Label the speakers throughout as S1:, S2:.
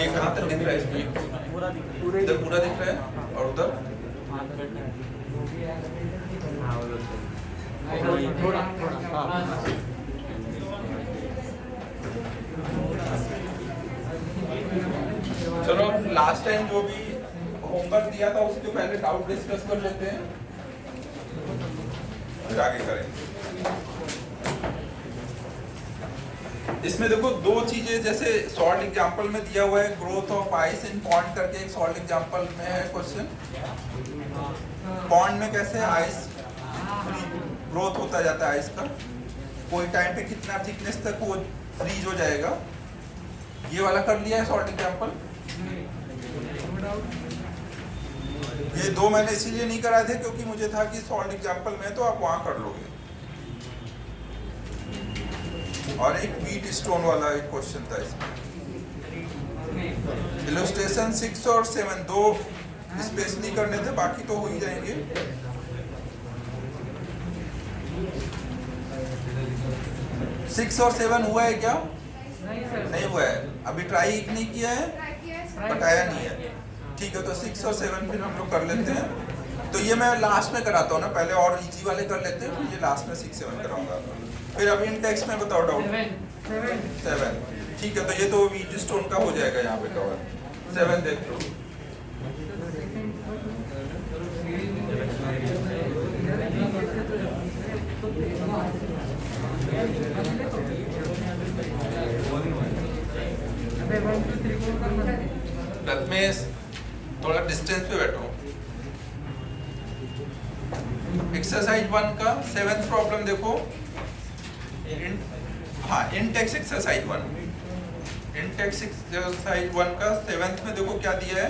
S1: ये कहाँ तक दिख रहा है इसमें? इधर पूरा दिख रहा है और उधर चलो लास्ट टाइम जो भी होमवर्क दिया था उसके पहले डाउट डिस्कस कर लेते हैं, फिर आगे करेंगे। इसमें देखो दो चीजें, जैसे शॉर्ट एग्जांपल में दिया हुआ है growth of ice in pond करके, एक शॉर्ट एग्जांपल में है क्वेश्चन। पॉन्ड में कैसे आइस ग्रोथ होता जाता है आइस का, कोई टाइम पे कितना थिकनेस तक वो फ्रीज हो जाएगा, ये वाला कर लिया है शॉर्ट एग्जांपल। ये दो मैंने इसीलिए नहीं कराए थे क्योंकि मुझे था कि शॉर्ट एग्जांपल में तो आप वहां कर लोगे। और एक बीट स्टोन वाला एक क्वेश्चन था इसमें। इलस्ट्रेशन 6 और 7 दो स्पेशली करने थे, बाकी तो हो ही जाएंगे। सिक्स और 7 हुआ है क्या? नहीं हुआ है, अभी ट्राई नहीं किया है, बताया नहीं है। ठीक है, तो 6 और 7 फिर हम लोग कर लेते हैं। तो ये मैं लास्ट में कराता हूँ ना, पहले और इजी वाले कर लेते हैं, फिर ये लास्ट में 6 7 कराऊंगा। फिर अभी इन टेक्स्ट में बताओ डाउट। 7 ठीक है, तो ये तो वीट स्टोन का हो जाएगा यहाँ पे कवर। 7 देख लो। रत्मेश थोड़ा डिस्टेंस पे बैठो। एक्सरसाइज 1 का 7th प्रॉब्लम देखो। हाँ, इंटेक्स एक्सरसाइज 1। इंटेक्स एक्सरसाइज 1 का 7th में देखो क्या दिया है।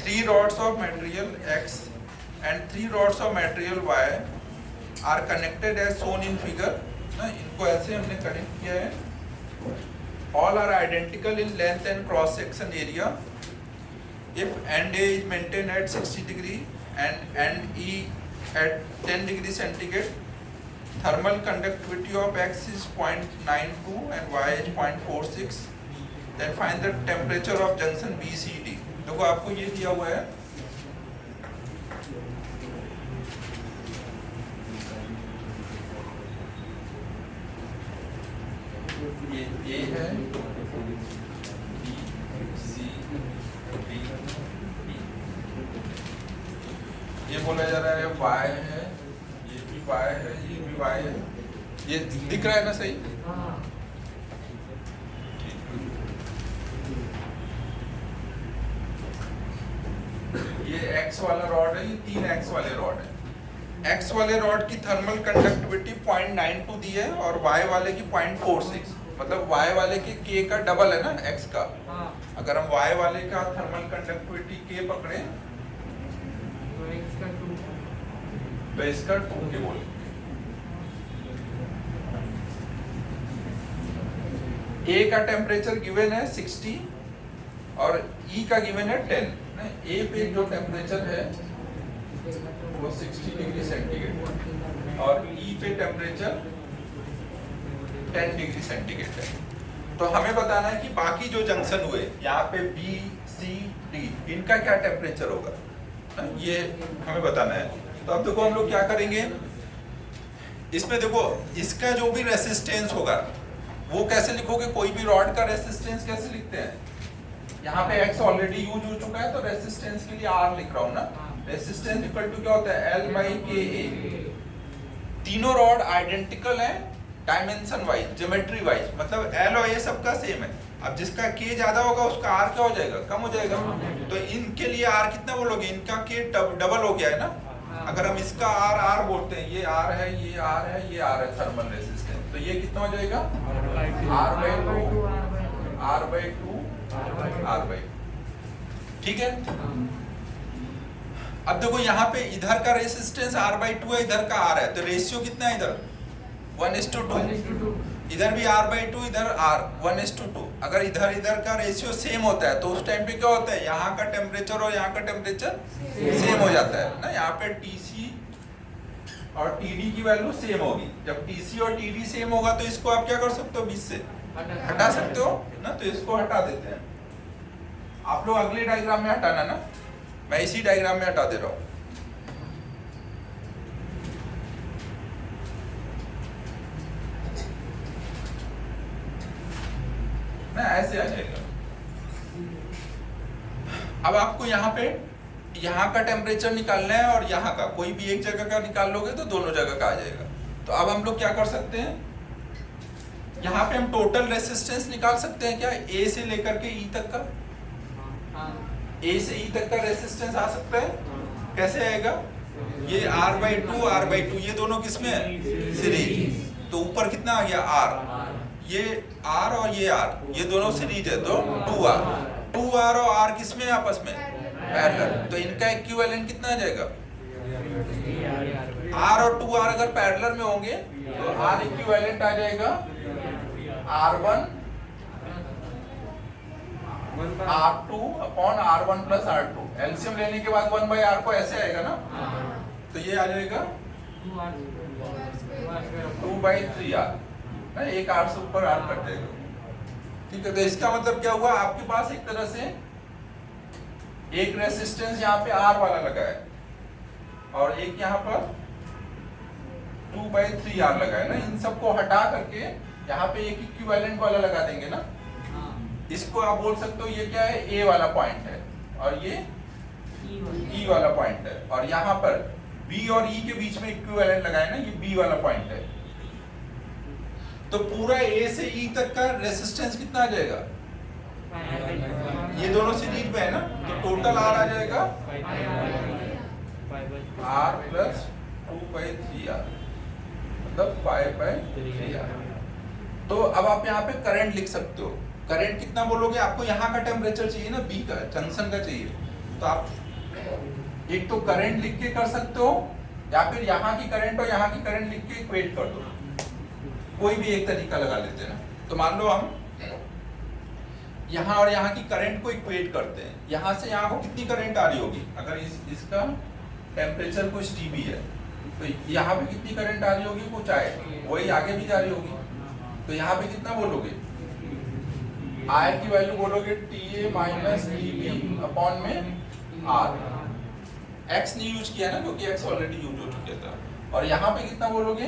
S1: 3 rods of material X and 3 rods of material Y are connected as shown in figure। ना, इनको ऐसे हमने कनेक्ट किया है। All are identical in length and cross section area if end A is maintained at 60 degree and end E at 10 degree centigrade. Thermal conductivity of X is 0.92 and Y is 0.46. Then find the temperature of junction BCD। देखो आपको ये दिया हुआ है। ये A है, B, C, D, E। ये बोला जा रहा है Y है, ये भी Y है, ये भी Y है। ये दिख रहा है ना सही? ये X वाला रॉड है, ये 3 X वाले रॉड है। X वाले रॉड की थर्मल कंडक्टिविटी 0.92 दी है और Y वाले की 0.46। मतलब Y वाले के K का डबल है ना X का। अगर हम Y वाले का थर्मल कंडक्टिविटी K पकड़े तो इसका 2 K बोले। A का टेम्परेचर गिवन है 60 और E का गिवन है 10। A पे जो टेम्परेचर है वो 60 डिग्री सेंटीग्रेड और E पे टेम्परेचर 10 डिग्री सेंटीग्रेड है। तो हमें बताना है कि बाकी जो जंक्शन हुए यहाँ पे B, C, D, इनका क्या टेम्परेचर होगा, ये हमें बताना है। तो अब देखो हम लोग क्या करेंगे, इसमें देखो इसका जो भी रेसिस्टेंस होगा वो कैसे लिखोगे। कोई भी रॉड का रेसिस्टेंस कैसे लिखते हैं, यहाँ पे X ऑलरेडी यूज हो चुका है तो रेसिस्टेंस के लिए R लिख रहा हूँ ना। रेसिस्टेंस इक्वल टू क्या होता है, L बाई KA। तीनों रॉड आइडेंटिकल है डायमेंशन वाइज, ज्योमेट्री वाइज, मतलब L और A सबका सेम है। अब जिसका K ज्यादा होगा उसका R क्या हो जाएगा, कम हो जाएगा। तो इनके लिए R कितना बोलोगे, इनका K डबल हो गया है ना। अगर हम इसका R बोलते हैं, ये R है, ये R है, ये R है थर्मल रेसिस्टेंस, तो ये कितना हो जाएगा R by 2, R by 2, R by. ठीक है। अब देखो यहाँ पे इधर का रेसिस्टेंस R बाई 2 है, इधर का R है, तो रेशियो कितना है इधर 1:2। इधर भी R बाई 2, इधर R 1:2। अगर इधर इधर का रेशियो सेम होता है तो उस टाइम पे क्या होता है, यहाँ का टेम्परेचर और यहाँ का टेम्परेचर सेम हो जाता है ना। यहाँ पे TC और TD की वैल्यू सेम होगी। जब TC और TD सेम होगा तो इसको आप क्या कर सकते हो, बीच से हटा सकते हो ना, तो इसको हटा देते हैं। आप लोग अगले डायग्राम में हटाना ना, मैं इसी डायग्राम में हटा दे रहा हूं। ना ऐसे आ जाएगा। अब आपको यहाँ पे यहाँ का टेम्परेचर निकालना है और यहाँ का, कोई भी एक जगह का निकाल लोगे तो दोनों जगह का आ जाएगा। तो अब हम लोग क्या कर सकते हैं, यहाँ पे हम टोटल रेसिस्टेंस निकाल सकते हैं क्या, ए से लेकर के ई तक का, ए से ई तक का रेसिस्टेंस आ सकता है। कैसे आएगा, ये R/2 ये दोनों किसमें है, सीरीज। तो ऊपर कितना आ गया R, ये R और ये R, ये दोनों सीरीज है तो 2R और R किसमें आपस में पैरेलल। तो इनका इक्विवेलेंट कितना आ जाएगा, R और 2R अगर पैरेलल में होंगे तो R इक्विवेलेंट आ जाएगा R1 R2 upon R1 plus R2। LCM लेने के बाद 1/R को ऐसे आएगा ना, तो ये आ जाएगा 2/3R ना, एक R से ऊपर R कट जाएगा। ठीक है, तो इसका मतलब क्या हुआ, आपके पास एक तरह से एक रेसिस्टेंस यहाँ पे R वाला लगा है और एक यहाँ पर 2/3R लगा है ना। इन सबको हटा करके यहाँ पे एक इक्विवेलेंट वाला लगा देंगे ना। इसको आप बोल सकते हो ये क्या है, A वाला पॉइंट है और ये E वाला पॉइंट है, और यहाँ पर B और E के बीच में इक्विवेलेंट लगाए ना, ये B वाला पॉइंट है। तो पूरा A से E तक का रेसिस्टेंस कितना आ जाएगा, ये दोनों सीरीज में है ना, तो टोटल R आ जाएगा R प्लस 2/3R मतलब 5/3R। तो अब आप यहाँ पे करंट लिख सकते हो। करंट कितना बोलोगे, आपको यहाँ का टेम्परेचर चाहिए ना, बी का जंक्शन का चाहिए, तो आप एक तो करंट लिख के कर सकते हो या फिर यहाँ की करंट और यहाँ की करंट लिख के इक्वेट कर दो। कोई भी एक तरीका लगा लेते हैं ना। तो मान लो हम यहाँ और यहाँ की करंट को इक्वेट करते हैं। यहाँ से यहाँ को कितनी करंट आ रही होगी, अगर इसका टेम्परेचर कुछ TB है तो यहाँ पे कितनी करंट आ रही होगी, कुछ आए, वही आगे भी जा रही होगी। तो यहाँ पे कितना बोलोगे, I की वैल्यू बोलोगे TA माइनस TB अपॉन में R। X नहीं यूज किया ना, क्योंकि X ऑलरेडी यूज हो चुका था। और यहाँ पे कितना बोलोगे,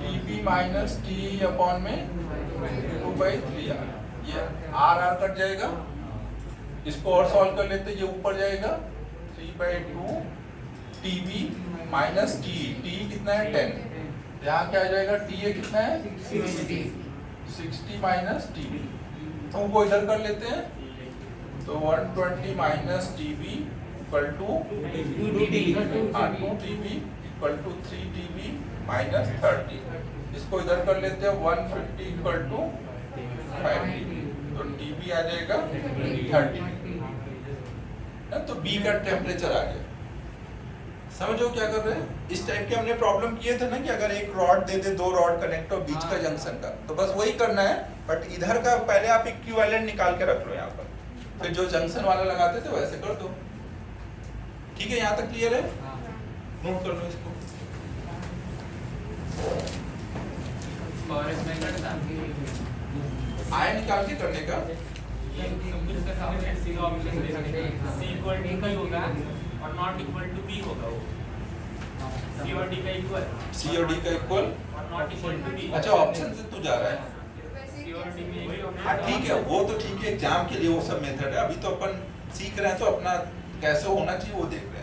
S1: TB माइनस TE अपॉन में 2/3R। ये R कट जाएगा, इसको और सॉल्व कर लेते, ये ऊपर जाएगा 3/2 TB माइनस TE। TE कितना है 10, यहाँ क्या आ जाएगा, TA कितना है 60 माइनस TB। तो वो इधर कर लेते हैं, तो 120 minus TB equal to 2TB equal to 3TB minus 30। इसको इधर कर लेते हैं, 150 इक्वल टू 5TB, तो TB आ जाएगा 30। तो B का टेम्परेचर आ गया। समझो क्या कर रहे हैं, इस टाइप के हमने प्रॉब्लम किए थे ना, कि अगर एक रॉड दे दे, दो रॉड कनेक्ट हो बीच का जंक्शन का, तो बस वही करना है। बट इधर का पहले आप इक्विवेलेंट निकाल के रख लो यहाँ पर, फिर जो जंक्शन वाला लगाते थे वैसे कर दो। ठीक है, यहाँ तक क्लियर है, नोट कर लो इसको। आय निकाल के करने का
S2: और नॉट इक्वल टू बी होगा, वो C और D का
S1: इक्वल
S2: और नॉट इक्वल टू D।
S1: अच्छा, ऑप्शन से तू जा रहा है,
S2: C और D में वही होगा।
S1: हाँ ठीक है, वो तो ठीक है, एग्जाम के लिए वो सब मेथड है। अभी तो अपन सीख रहे हैं, तो अपना कैसे होना चाहिए वो देख रहे हैं।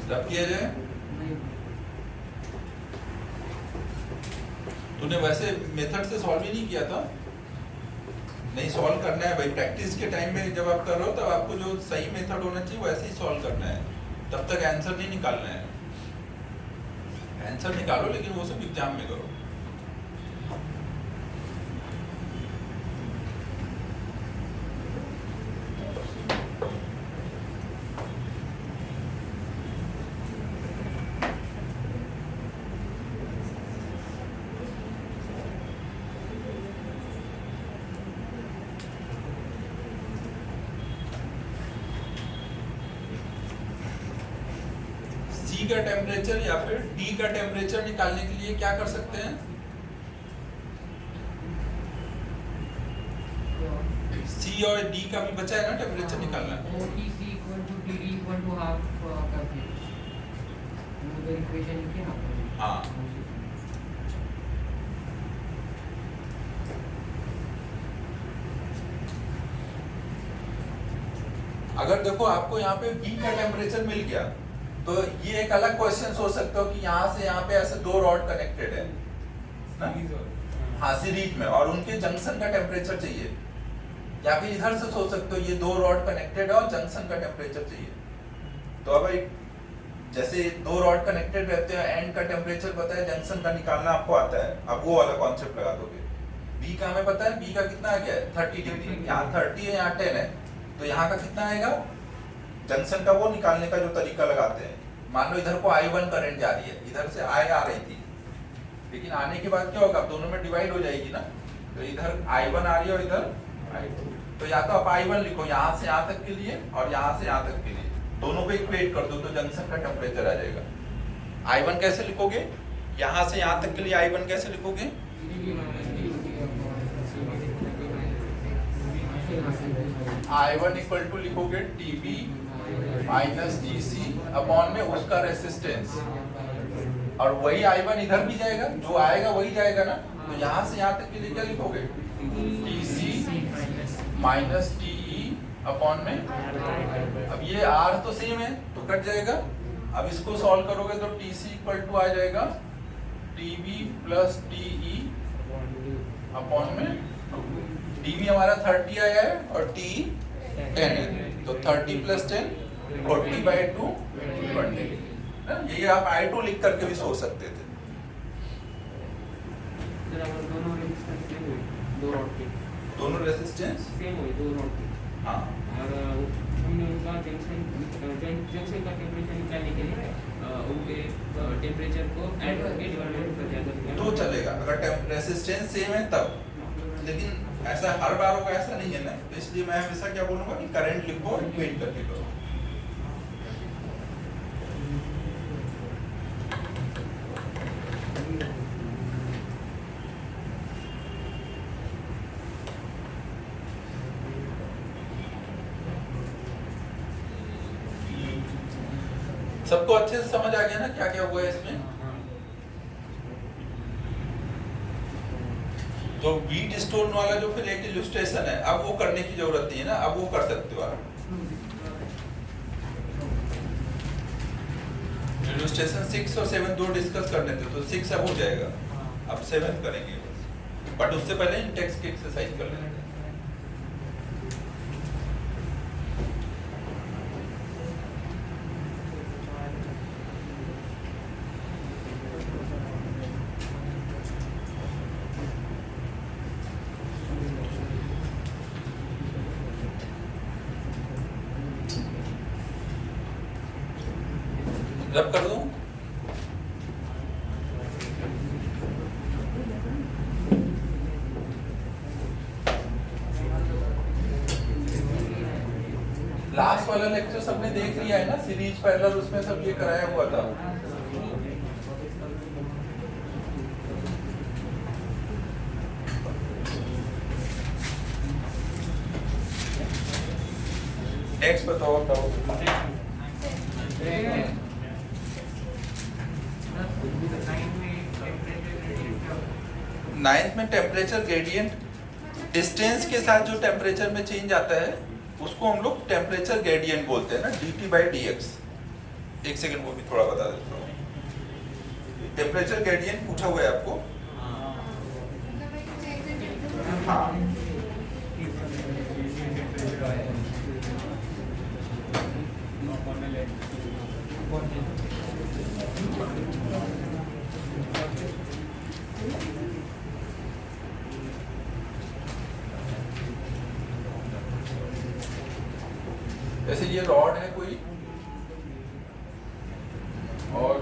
S1: रब किया जाए। तूने वैसे मेथड से सॉल्व ही नहीं किया था? नहीं, सॉल्व करना है भाई। प्रैक्टिस के टाइम में जब आप कर रहे हो तब आपको जो सही मेथड होना चाहिए वैसे ही सॉल्व करना है, तब तक आंसर नहीं निकालना है। आंसर निकालो लेकिन वो सब एग्जाम में करो। सी का टेम्परेचर या फिर डी का टेम्परेचर निकालने के लिए क्या कर सकते हैं? सी और डी का भी बचा है ना टेम्परेचर निकालना।
S3: OTC equal to TD equal to half करके वो इक्वेशन लिखे ना।
S1: हाँ, अगर देखो आपको यहाँ पे बी का टेम्परेचर मिल गया तो ये एक अलग क्वेश्चन सोच सकते हो कि यहाँ से यहाँ पे ऐसे दो रॉड कनेक्टेड है ना, हाँ सीरीज में, और उनके जंक्शन का टेम्परेचर चाहिए। या फिर इधर से सोच सकते हो ये दो रॉड कनेक्टेड है और जंक्शन का टेम्परेचर चाहिए। तो अब एक जैसे दो रॉड कनेक्टेड रहते हैं, एंड का टेम्परेचर पता है, जंक्शन का निकालना आपको आता है, अब वो वाला कॉन्सेप्ट लगा दोगे। बी का हमें पता है, बी का कितना आ गया है 30 डिग्री, यहाँ 30 है यहाँ 10 है, तो यहाँ का कितना आएगा? जंक्शन का वो निकालने का जो तरीका लगाते हैं, मान लो इधर को I1 करंट जा रही है, इधर से I आ रही थी, लेकिन आने के बाद क्या होगा, दोनों में डिवाइड हो जाएगी ना, तो इधर I1 आ रही है और इधर I2, तो या तो आप I1 लिखो यहाँ से यहाँ तक के लिए और यहाँ से यहाँ तक के लिए, दोनों को इक्वेट कर दो तो जंक्शन का टेम्परेचर आ जाएगा। I1 कैसे लिखोगे? यहाँ से यहाँ तक के लिए I1 कैसे लिखोगे? I1 इक्वल टू लिखोगे TB माइनस TC अपॉन में उसका रेसिस्टेंस, और वही I1 इधर भी जाएगा, जो आएगा वही जाएगा ना, तो यहाँ से यहाँ तक के लिए क्या लिखोगे? TC माइनस TE अपॉन में, अब ये R तो सेम है तो कट जाएगा। अब इसको सॉल्व करोगे तो TC इक्वल टू आ जाएगा TB प्लस TE अपॉन में, TB हमारा 30 आया है और TE 10 है, तो 30 प्लस 10 40/2 20। यही आप I2 लिख करके भी सोच सकते थे। दोनों रेजिस्टेंस
S3: सेम हुई, दो रॉड की।
S1: हाँ,
S3: और हमने उनका जंक्शन का टेम्परेचर निकालने के लिए उनके टेम्परेचर को ऐड करके डिवाइड कर दिया
S1: तो चलेगा अगर रेजिस्टेंस सेम है तब, लेकिन ऐसा हर बार होगा ऐसा नहीं है ना, तो इसलिए मैं हमेशा क्या बोलूंगा कि करंट लिखो और इक्वेट करके करो। सबको अच्छे से समझ आ गया ना क्या क्या हुआ है इसमें? तो बीट स्टोन वाला जो फिर एक इलस्ट्रेशन है, अब वो करने की जरूरत नहीं है ना, अब वो कर सकते हो आप। इलस्ट्रेशन 6 और 7 दो डिस्कस करने थे, तो 6 अब हो जाएगा, अब 7 करेंगे बस, बट उससे पहले इन टेक्स्ट की एक्सरसाइज कर लेंगे। रब कर दूं? लास्ट वाला लेक्चर सबने देख लिया है ना, सीरीज पैरेलल, उसमें सब ये कराया हुआ था। नेक्स्ट बताओ बताओ। नाइन्थ में टेम्परेचर ग्रेडियंट डिस्टेंस के साथ जो टेम्परेचर में चेंज आता है उसको हम लोग टेम्परेचर ग्रेडियंट बोलते हैं ना, dt/dx। एक सेकंड वो भी थोड़ा बता देता हूँ। टेम्परेचर ग्रेडियंट पूछा हुआ है आपको। हाँ जैसे ये रॉड है कोई, और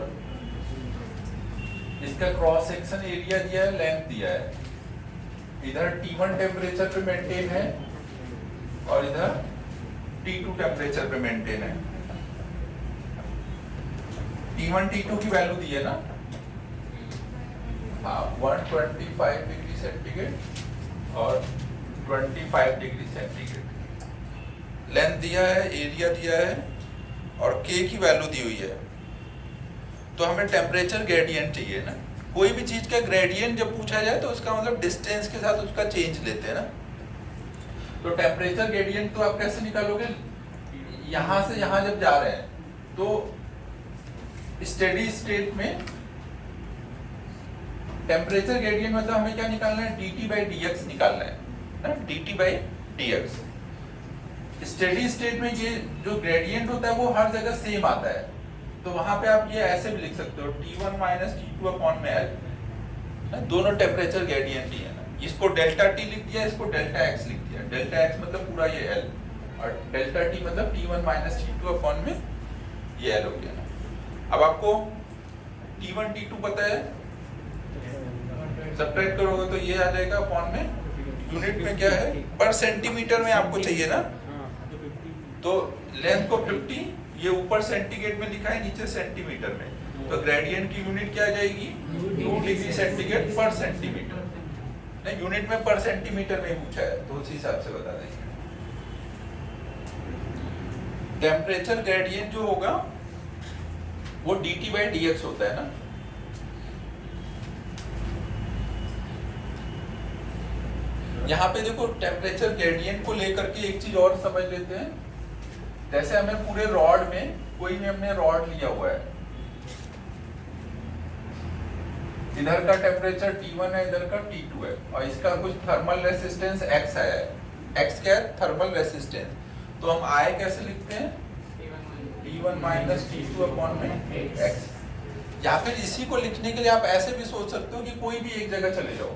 S1: इसका क्रॉस सेक्शन एरिया दिया है, लेंथ दिया है, इधर T1 टेम्परेचर पे मेंटेन है और इधर T2 टेम्परेचर पे मेंटेन है। T1 T2 की वैल्यू दी है ना, हाँ 125 डिग्री सेंटीग्रेड और 25 डिग्री सेंटीग्रेड। लेंथ दिया है, एरिया दिया है और K की वैल्यू दी हुई है। तो हमें टेम्परेचर ग्रेडियंट चाहिए ना। कोई भी चीज का ग्रेडियंट जब पूछा जाए तो उसका मतलब डिस्टेंस के साथ उसका चेंज लेते हैं ना। तो टेम्परेचर ग्रेडियंट तो आप कैसे निकालोगे, यहां से यहां जब जा रहे हैं तो स्टेडी स्टेट में टेम्परेचर ग्रेडियंट मतलब हमें क्या निकालना है, dt/dx निकालना है ना, dt/dx। स्टेडी स्टेट में ये जो ग्रेडियंट होता है वो हर जगह सेम आता है, तो वहां पे आप ये ऐसे भी लिख सकते हो T1 - T2 अपॉन में L, दोनों टेम्परेचर ग्रेडियंट ही है ना। इसको डेल्टा T लिख दिया, इसको डेल्टा X लिख दिया। डेल्टा X मतलब पूरा ये L और डेल्टा T मतलब T1 - T2 अपॉन में ये L हो गया ना। अब आपको T1 T2 पता है, सब्ट्रैक्ट करोगे तो ये आ जाएगा अपॉन में, यूनिट में क्या है, पर सेंटीमीटर में आपको चाहिए ना। तो लेंथ को 50, ये ऊपर सेंटीग्रेड में लिखा है, नीचे सेंटीमीटर में, तो ग्रेडियंट की यूनिट क्या आ जाएगी, 2 डिग्री सेंटीग्रेड पर सेंटीमीटर। नहीं, यूनिट में पर सेंटीमीटर में पूछा है तो उसी हिसाब से बता देंगे। टेम्परेचर ग्रेडियंट जो होगा वो dt/dx होता है ना। यहाँ पे देखो टेम्परेचर ग्रेडियंट को लेकर के एक चीज और समझ लेते हैं। जैसे हमें पूरे रॉड में, कोई भी हमने रॉड लिया हुआ है, इधर का टेम्परेचर T1 है, इधर का T2 है, और इसका कुछ थर्मल रेसिस्टेंस X आया है। X क्या है, थर्मल रेसिस्टेंस। तो हम I कैसे लिखते हैं, T1 - T2 अपॉन में X। या फिर इसी को लिखने के लिए आप ऐसे भी सोच सकते हो कि कोई भी एक जगह चले जाओ,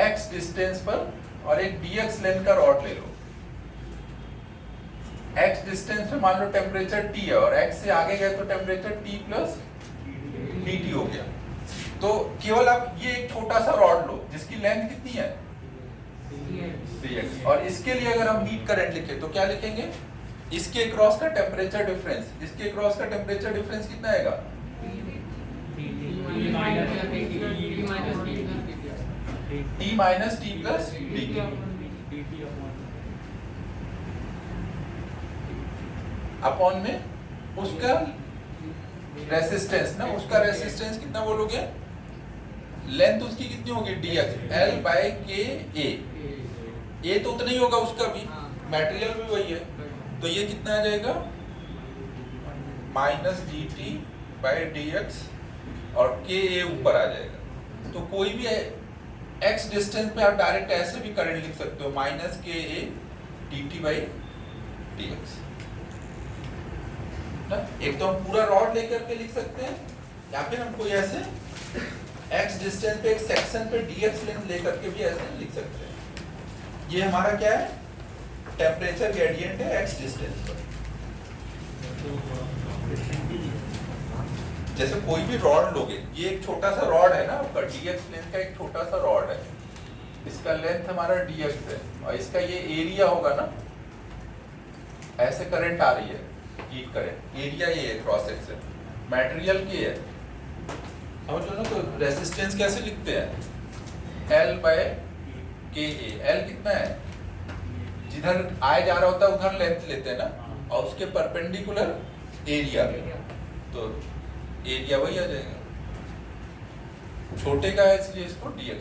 S1: X डिस्टेंस पर और एक dx लेंथ का रॉड ले लो। x डिस्टेंस पे मान लो टेम्परेचर T है और x से आगे गए तो टेम्परेचर T + dt हो गया। तो केवल आप ये एक छोटा सा रॉड लो जिसकी लेंथ कितनी है, dx, और इसके लिए अगर हम हीट करंट लिखे तो क्या लिखेंगे, इसके क्रॉस का टेम्परेचर डिफरेंस, इसके क्रॉस का टेम्परेचर डिफरेंस कितना आएगा, T - T + dt अपॉन में उसका रेसिस्टेंस ना, उसका रेसिस्टेंस कितना बोलोगे, लेंथ उसकी कितनी होगी, dx, L/Ka। A तो उतना ही होगा उसका भी, मटेरियल भी वही है, तो ये कितना आ जाएगा, -dt/dx और Ka ऊपर आ जाएगा। तो कोई भी x डिस्टेंस पे आप डायरेक्ट ऐसे भी करंट लिख सकते हो, -Ka dt/dx। एक तो हम पूरा रॉड लेकर के लिख सकते हैं, या फिर हम कोई ऐसे x डिस्टेंस पे एक सेक्शन पे dx लेंथ लेकर के भी ऐसे लिख सकते हैं। ये हमारा क्या है, टेम्परेचर ग्रेडियंट है x डिस्टेंस पर। जैसे कोई भी रॉड लोगे, ये एक छोटा सा रॉड है ना आपका, dx लेंथ का एक छोटा सा रॉड है, इसका लेंथ हमारा dx है और इसका ये एरिया होगा ना, ऐसे करंट आ रही है, हीट करंट, एरिया ये है, क्रॉस सेक्शन, मटेरियल की है, समझ लो ना। तो रेसिस्टेंस कैसे लिखते हैं, L/Ka। L कितना है, जिधर I जा रहा होता है उधर लेंथ लेते हैं ना, और उसके परपेंडिकुलर एरिया, तो एरिया वही आ जाएगा, छोटे का है इसलिए इसको dx।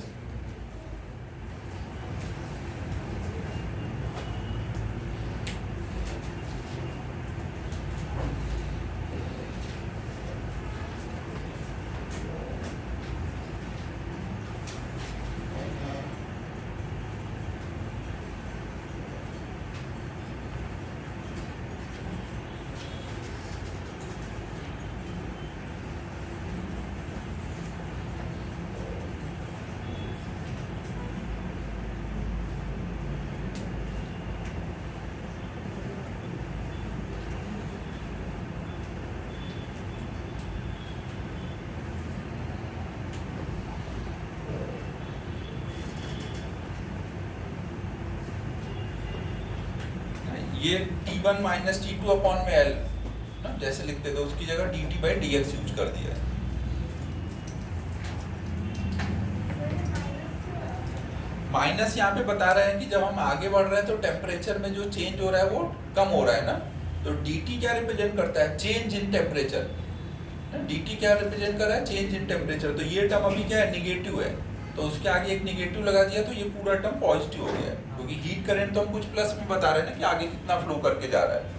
S1: ये T1 माइनस T2 अपॉन में L ना जैसे लिखते थे उसकी जगह dt बाई dx यूज कर दिया है। माइनस यहाँ पे बता रहे हैं कि जब हम आगे बढ़ रहे हैं तो टेम्परेचर में जो चेंज हो रहा है वो कम हो रहा है ना, तो dt क्या रिप्रेजेंट करता है? Change in temperature. dt क्या रिप्रेजेंट कर रहा है? Change in temperature. तो ये टर्म अभी क्या है? निगेटिव है, तो उसके आगे एक निगेटिव लगा दिया तो ये पूरा टर्म पॉजिटिव हो गया है, क्योंकि हीट करंट तो हम कुछ प्लस में बता रहे हैं ना कि आगे कितना फ्लो करके जा रहा है।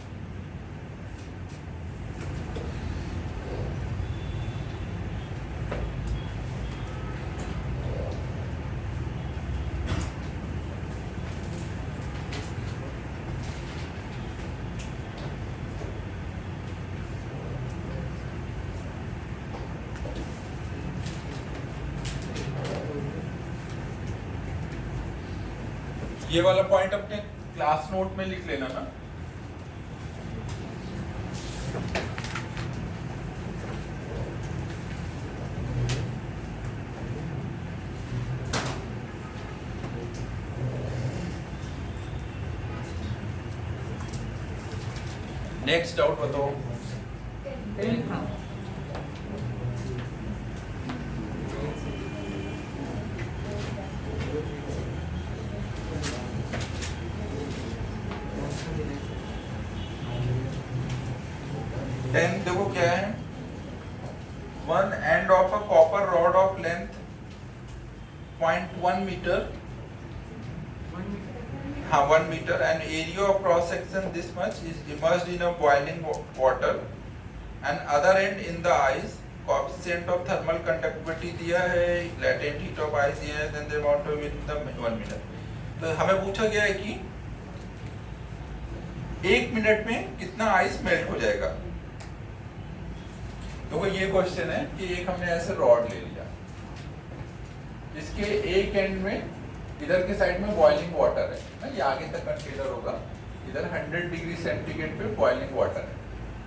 S1: ये वाला पॉइंट अपने क्लास नोट में लिख लेना ना। नेक्स्ट डाउट बताओ। टेन देखो क्या है, one end of a copper rod of length 0.1 metre, हाँ 1 metre and area of cross section this much is immersed in a boiling water and other end in the ice, coefficient of thermal conductivity दिया है, latent heat of ice दिया है, then they want to with the 1 metre. तो हमें पूछा गया है कि 1 मिनट में कितना आइस मेल्ट हो जाएगा। तो ये क्वेश्चन है कि एक हमने ऐसे रॉड ले लिया, इसके एक एंड में इधर के साइड में बॉइलिंग वाटर है ना, ये आगे तक कंटेनर होगा, इधर 100 डिग्री सेंटीग्रेड पे बॉइलिंग वाटर है,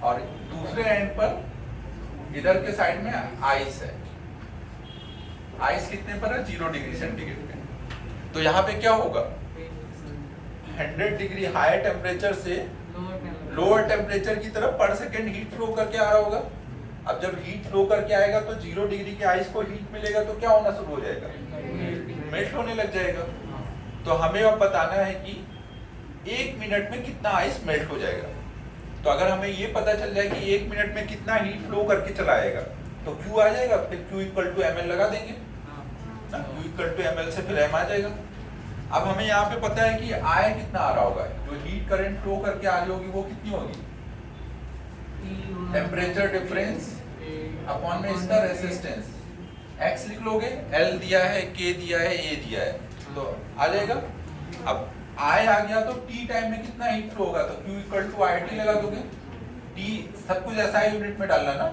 S1: और दूसरे एंड पर इधर के साइड में आइस है। आइस कितने पर है? 0 डिग्री सेंटीग्रेड पे। तो यहाँ पे क्या होगा? 100 डिग्री हायर टेम्परेचर से लोअर टेम्परेचर की तरफ पर सेकेंड हीट फ्लो करके आ रहा होगा। अब जब हीट फ्लो करके आएगा तो 0 डिग्री के आइस को हीट मिलेगा तो क्या होना शुरू हो जाएगा? मेल्ट होने लग जाएगा। तो हमें अब बताना है कि 1 मिनट में कितना आइस मेल्ट हो जाएगा। तो अगर हमें ये पता चल जाए कि 1 मिनट में कितना हीट फ्लो करके चला आएगा तो Q आ जाएगा, फिर Q इक्वल टू ml लगा देंगे ना, Q इक्वल टू ml से फिर m आ जाएगा। अब हमें यहाँ पे पता है कि I कितना आ रहा होगा, जो हीट करंट फ्लो करके आ रही होगी वो कितनी होगी? टेम्परेचर डिफरेंस अपॉन में इसका रेसिस्टेंस, x लिख लोगे, L दिया है, K दिया है, A दिया है, तो आ जाएगा। अब I आ गया तो T टाइम में कितना हीट फ्लो होगा, तो Q इक्वल टू IT लगा दोगे। T सब कुछ ऐसा यूनिट में डालना ना,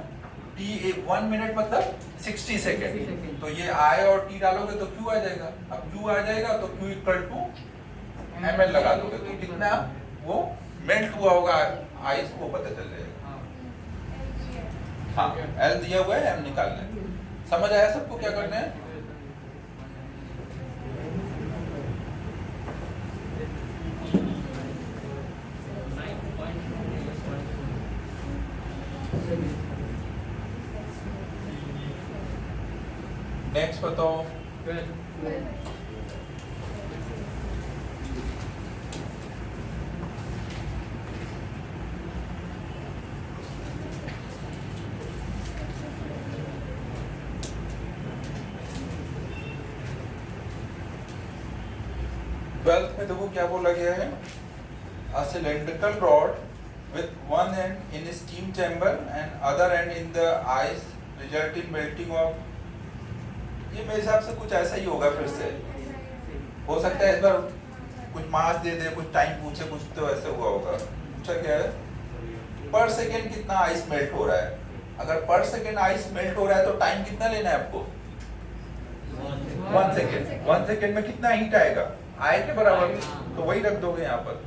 S1: T 1 मिनट मतलब 60 सेकेंड, तो ये I और T डालोगे तो Q आ जाएगा। अब Q आ जाएगा तो Q इक्वल टू ml लगा दोगे, तो कितना वो मेल्ट हुआ होगा आइस को पता चल जाएगा। हाँ, L दिया हुआ है, M निकालना है। समझ आया सबको क्या करना है? नेक्स्ट बताओ। ट्वेल्थ में देखो क्या बोला गया है, a cylindrical rod with one end in steam chamber and other end in the ice result in melting of, ये मेरे हिसाब से कुछ ऐसा ही होगा। फिर से हो सकता है इस बार कुछ मास दे दे, कुछ टाइम पूछे, कुछ तो ऐसे हुआ होगा। पूछा क्या है? पर सेकेंड कितना आइस मेल्ट हो रहा है। अगर पर सेकेंड आइस मेल्ट हो रहा है तो टाइम कितना लेना है आपको? 1 सेकेंड। 1 सेकेंड में कितना हीट आएगा? आए के बराबर, तो वही रख दोगे यहाँ पर।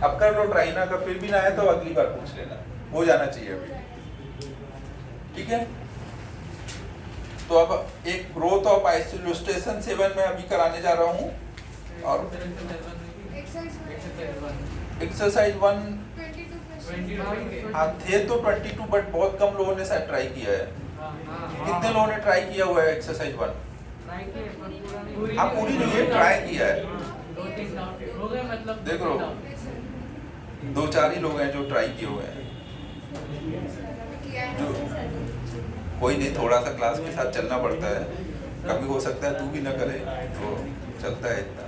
S1: अब कर लो ट्राई ना, अगर फिर भी ना आए तो अगली बार पूछ लेना, हो जाना चाहिए अभी। ठीक है, तो अब एक ग्रोथ ऑफ आइस इलस्ट्रेशन 7 में अभी कराने जा रहा हूँ। और एक्सरसाइज 1 हाँ थे तो 22, बट बहुत कम लोगों ने शायद ट्राई किया है। कितने लोगों ने ट्राई किया हुआ है एक्सरसाइज 1? हाँ पूरी नहीं है, ट्राई किया है। देख लो 2-4 ही लोग हैं जो ट्राई किए हुए हैं। जो कोई नहीं, थोड़ा सा क्लास के साथ चलना पड़ता है, कभी हो सकता है तू भी ना करे तो चलता है इतना।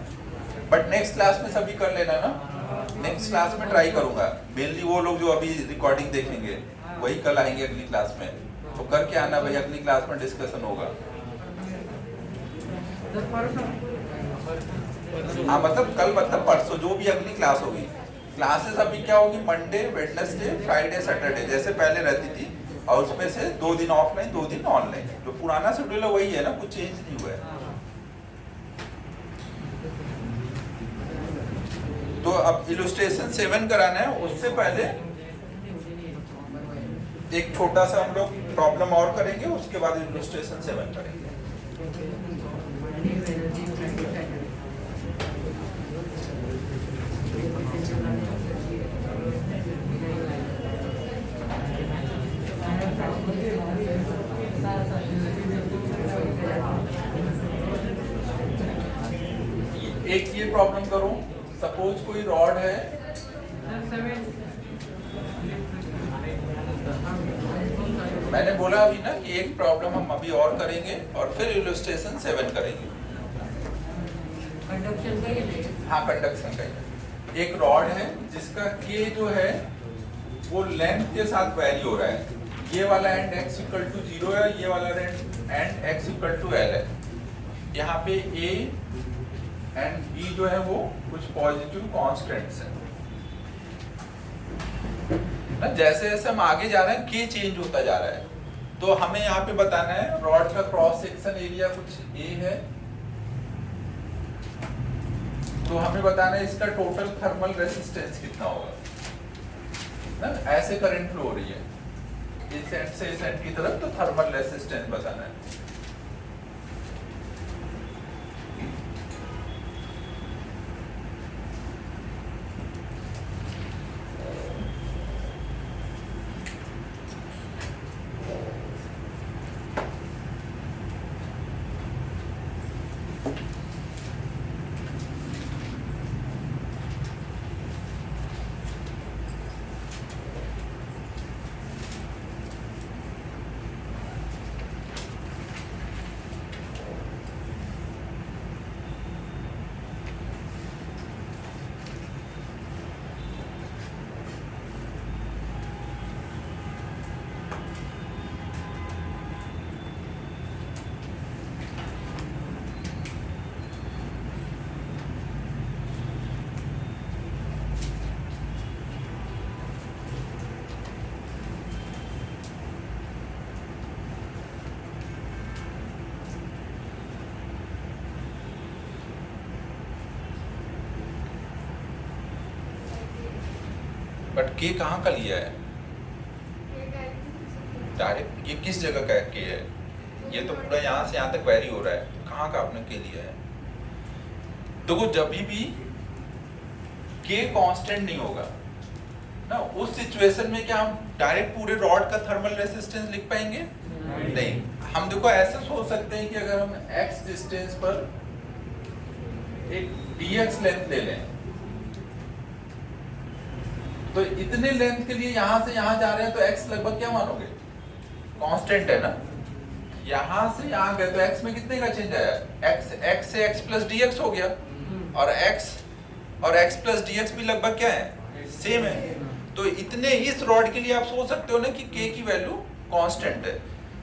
S1: बट नेक्स्ट क्लास में सभी कर लेना ना, नेक्स्ट क्लास में ट्राई करूंगा। मेनली वो लोग जो अभी रिकॉर्डिंग देखेंगे वही कल आएंगे अगली क्लास में, तो करके आना भाई, अगली क्लास में डिस्कशन होगा। हाँ मतलब कल मतलब परसों, जो भी अगली क्लास होगी। क्लासेस अभी क्या होगी, मंडे, वेडनेसडे, फ्राइडे, सैटरडे जैसे पहले रहती थी, और उसमें से 2 दिन ऑफलाइन 2 दिन ऑनलाइन। जो पुराना शेड्यूल है वही है ना, कुछ चेंज नहीं हुआ है। तो अब इलस्ट्रेशन 7 कराना है, उससे पहले एक छोटा सा हम लोग प्रॉब्लम और करेंगे, उसके बाद इलस्ट्रेशन 7 करेंगे। एक ये प्रॉब्लम करो, सपोज कोई रॉड है, मैंने बोला अभी ना कि एक प्रॉब्लम हम अभी और करेंगे और फिर इलस्ट्रेशन 7 करेंगे। हाँ कंडक्शन का ही। एक रॉड है जिसका के जो है वो लेंथ के साथ वेरी हो रहा है। ये वाला एंड x इक्वल टू 0 है, ये वाला end x equal to l है। यहाँ पे a एंड b जो है वो कुछ पॉजिटिव कांस्टेंट्स हैं ना। जैसे जैसे हम आगे जा रहे हैं k चेंज होता जा रहा है, तो हमें यहाँ पे बताना है रॉड का क्रॉस सेक्शन एरिया कुछ a है, तो हमें बताना है इसका टोटल थर्मल रेसिस्टेंस कितना होगा ना। ऐसे करंट फ्लो हो रही है इस एंड से इस एंड की तरफ, तो थर्मल रेसिस्टेंस बताना है। बट के कहाँ का लिया है डायरेक्ट? ये किस जगह का के है? ये तो पूरा यहाँ से यहाँ तक वेरी हो रहा है, कहाँ का आपने के लिया है? देखो जब भी के कांस्टेंट नहीं होगा ना, उस सिचुएशन में क्या हम डायरेक्ट पूरे रॉड का थर्मल रेसिस्टेंस लिख पाएंगे? नहीं। हम देखो ऐसे सोच सकते हैं कि अगर हम x डिस्टेंस पर एक dx लेंथ ले लें, तो इतने लेंथ के लिए यहां से यहां जा रहे हैं, तो x लगभग क्या मानोगे? कांस्टेंट है ना। यहां से यहां गए तो x में कितने का चेंज आया? x से x प्लस dx हो गया, और x प्लस dx भी लगभग क्या है? सेम है। तो इतने इस रॉड के लिए आप सोच सकते हो ना कि k की वैल्यू कांस्टेंट है।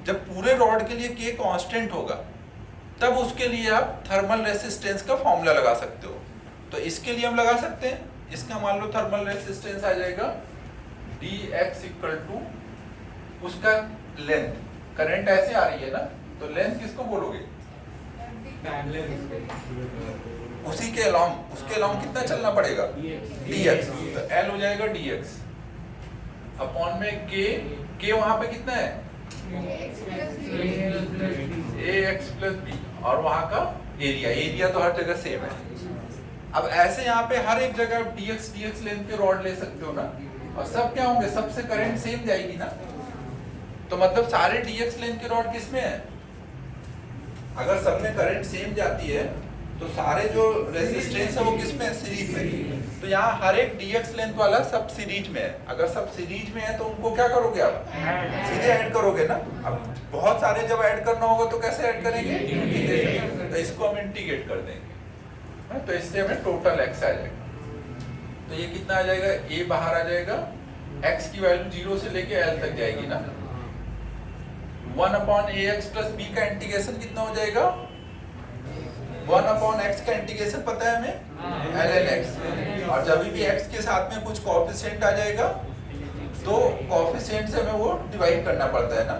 S1: जब पूरे रॉड के लिए k कांस्टेंट होगा, तब उसके लिए आप थर्मल रेसिस्टेंस का फॉर्मूला लगा सकते हो। तो इसके लिए हम लगा सकते हैं, इसका मान लो थर्मल रेसिस्टेंस आ जाएगा dx इक्वल टू उसका लेंथ, करंट ऐसे आ रही है ना, तो लेंथ किसको बोलोगे? उसी के अलॉन्ग, उसके अलॉन्ग कितना चलना पड़ेगा? dx, तो l हो जाएगा dx अपॉन में k वहां पे कितना है? ax प्लस b, और वहां का एरिया तो हर जगह सेम है। अब ऐसे यहाँ पे हर एक जगह dx लेंथ के रॉड ले सकते हो ना, और सब क्या होंगे, सबसे करंट सेम जाएगी ना, तो मतलब सारे dx लेंथ के रॉड किस में है? अगर सब में करंट सेम जाती है तो सारे जो रेजिस्टेंस है वो किस में है? सीरीज में। तो यहाँ हर एक dx लेंथ वाला सब सीरीज में है। अगर सब सीरीज में है तो उनको क्या करोगे आप? सीधे ऐड करोगे ना। अब बहुत सारे जब ऐड करना होगा तो कैसे ऐड करेंगे? इंटीग्रेशन। तो इसको हम इंटीग्रेट कर देंगे, तो इससे हमें टोटल x आ जाएगा। तो ये कितना आ जाएगा? a बाहर आ जाएगा, x की वैल्यू 0 से लेके l तक जाएगी ना। 1/ax प्लस b का इंटीग्रेशन कितना हो जाएगा? 1/x का इंटीग्रेशन पता है हमें? ln x। और जब भी x के साथ में कुछ कोएफिशिएंट आ जाएगा तो कोएफिशिएंट से हमें वो डिवाइड करना पड़ता है ना।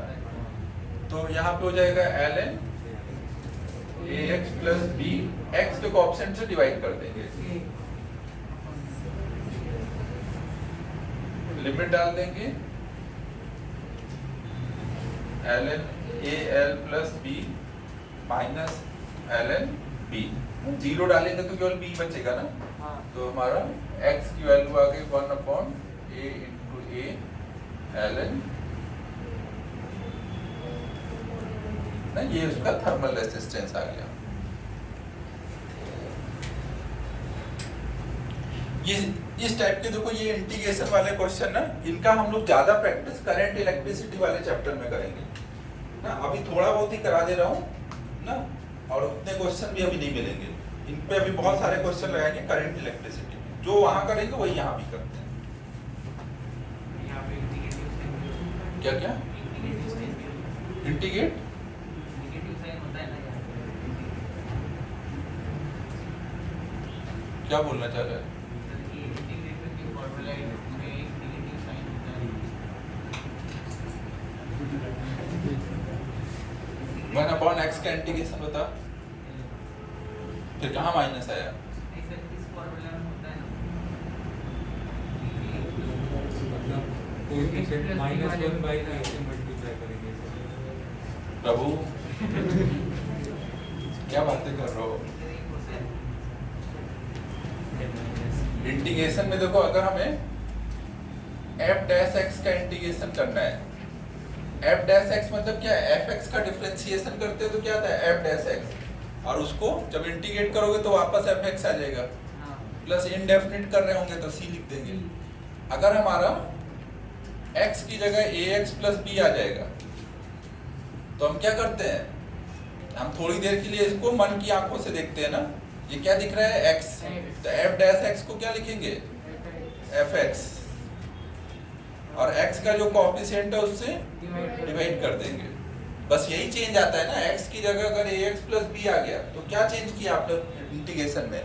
S1: तो यहाँ पे हो जाएगा ln ax plus b, x के कोएफिशिएंट से डिवाइड कर देंगे, लिमिट डाल देंगे ln al plus b minus ln b। 0 डालेंगे तो केवल b बचेगा ना। तो हमारा x की वैल्यू आ गई 1/a into a ln ना, ये उसका थर्मल रेजिस्टेंस आ गया। ये इस टाइप के देखो, ये इंटीग्रेशन वाले क्वेश्चन ना, इनका हम लोग ज्यादा प्रैक्टिस करंट इलेक्ट्रिसिटी वाले चैप्टर में करेंगे ना। अभी थोड़ा बहुत ही करा दे रहा हूँ ना, और उतने क्वेश्चन भी अभी नहीं मिलेंगे। इन पे अभी बहुत सारे क्वेश्चन लगाएंगे करंट इलेक्ट्रिसिटी, जो वहां करेंगे वही यहाँ भी करते हैं। क्या क्या इंटीग्रेट? क्या बोलना चाह रहा है? वन अपॉन एक्स का इंटीग्रेशन बता, फिर कहाँ माइनस आया? प्रभु क्या बातें कर रहे हो? इंटीग्रेशन में देखो, अगर हमें f डैश x का इंटीग्रेशन करना है, f डैश x मतलब क्या है? fx का डिफरेंशिएशन करते हैं तो क्या आता है? f डैश x, और उसको जब इंटीग्रेट करोगे तो वापस fx आ जाएगा। प्लस इनडेफिनिट कर रहे होंगे तो c लिख देंगे। अगर हमारा x की जगह ax प्लस b आ जाएगा तो हम क्या करते हैं? हम थोड़ी देर के लिए इसको मन की आंखों से देखते हैं ना। ये क्या दिख रहा है? x, तो f डैश x को क्या लिखेंगे? fx, और x का जो कोएफिशिएंट है उससे डिवाइड कर देंगे। बस यही चेंज आता है ना। x की जगह अगर ax प्लस b आ गया तो क्या चेंज किया आपने इंटीग्रेशन में?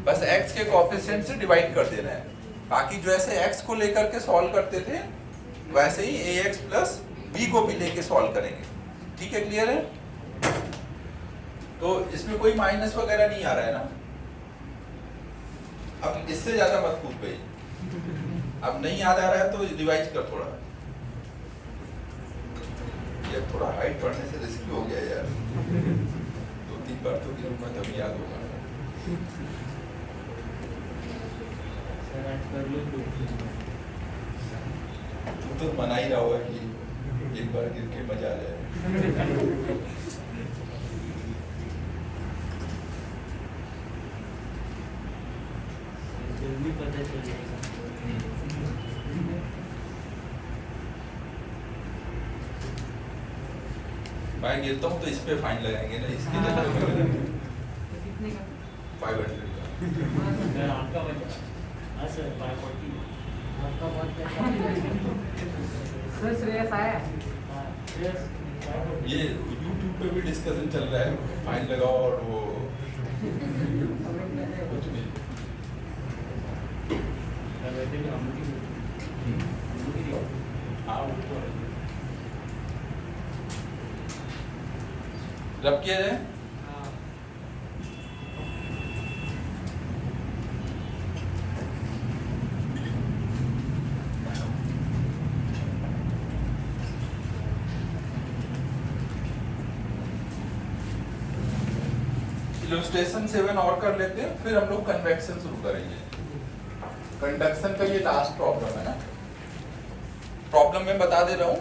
S1: बस x के कोएफिशिएंट से डिवाइड कर देना है। बाकी जैसे x को लेकर के सॉल्व करते थे वैसे ही ax प्लस b को भी लेके सॉल्व करेंगे। ठीक है, क्लियर है? तो इसमें कोई माइनस वगैरह नहीं आ रहा है ना। अब इससे ज्यादा मत कूद गई। अब नहीं याद आ रहा है तो रिवाइज कर थोड़ा। ये थोड़ा हाइट बढ़ने से रिस्की हो गया यार। 2-3 बार तो गिरूंगा तभी याद होगा। तू तो मना ही रहा होगा कि एक बार गिर के मजा आ जाए।
S3: जल्दी पता चल जाएगा।
S1: मैं गिरता हूँ तो इस पे फाइन लगाएंगे ना, इसके लिए 500 का।
S3: आपका बचा? हाँ सर, 540। आपका बहुत
S4: सर श्रेयस आया?
S1: ये YouTube पे भी डिस्कशन चल रहा है, फाइन लगाओ और वो कुछ नहीं। रब किया जाए। इलस्ट्रेशन 7 और कर लेते हैं, फिर हम लोग कन्वेक्शन शुरू करेंगे। कंडक्शन का ये लास्ट प्रॉब्लम है ना। प्रॉब्लम मैं बता दे रहा हूँ,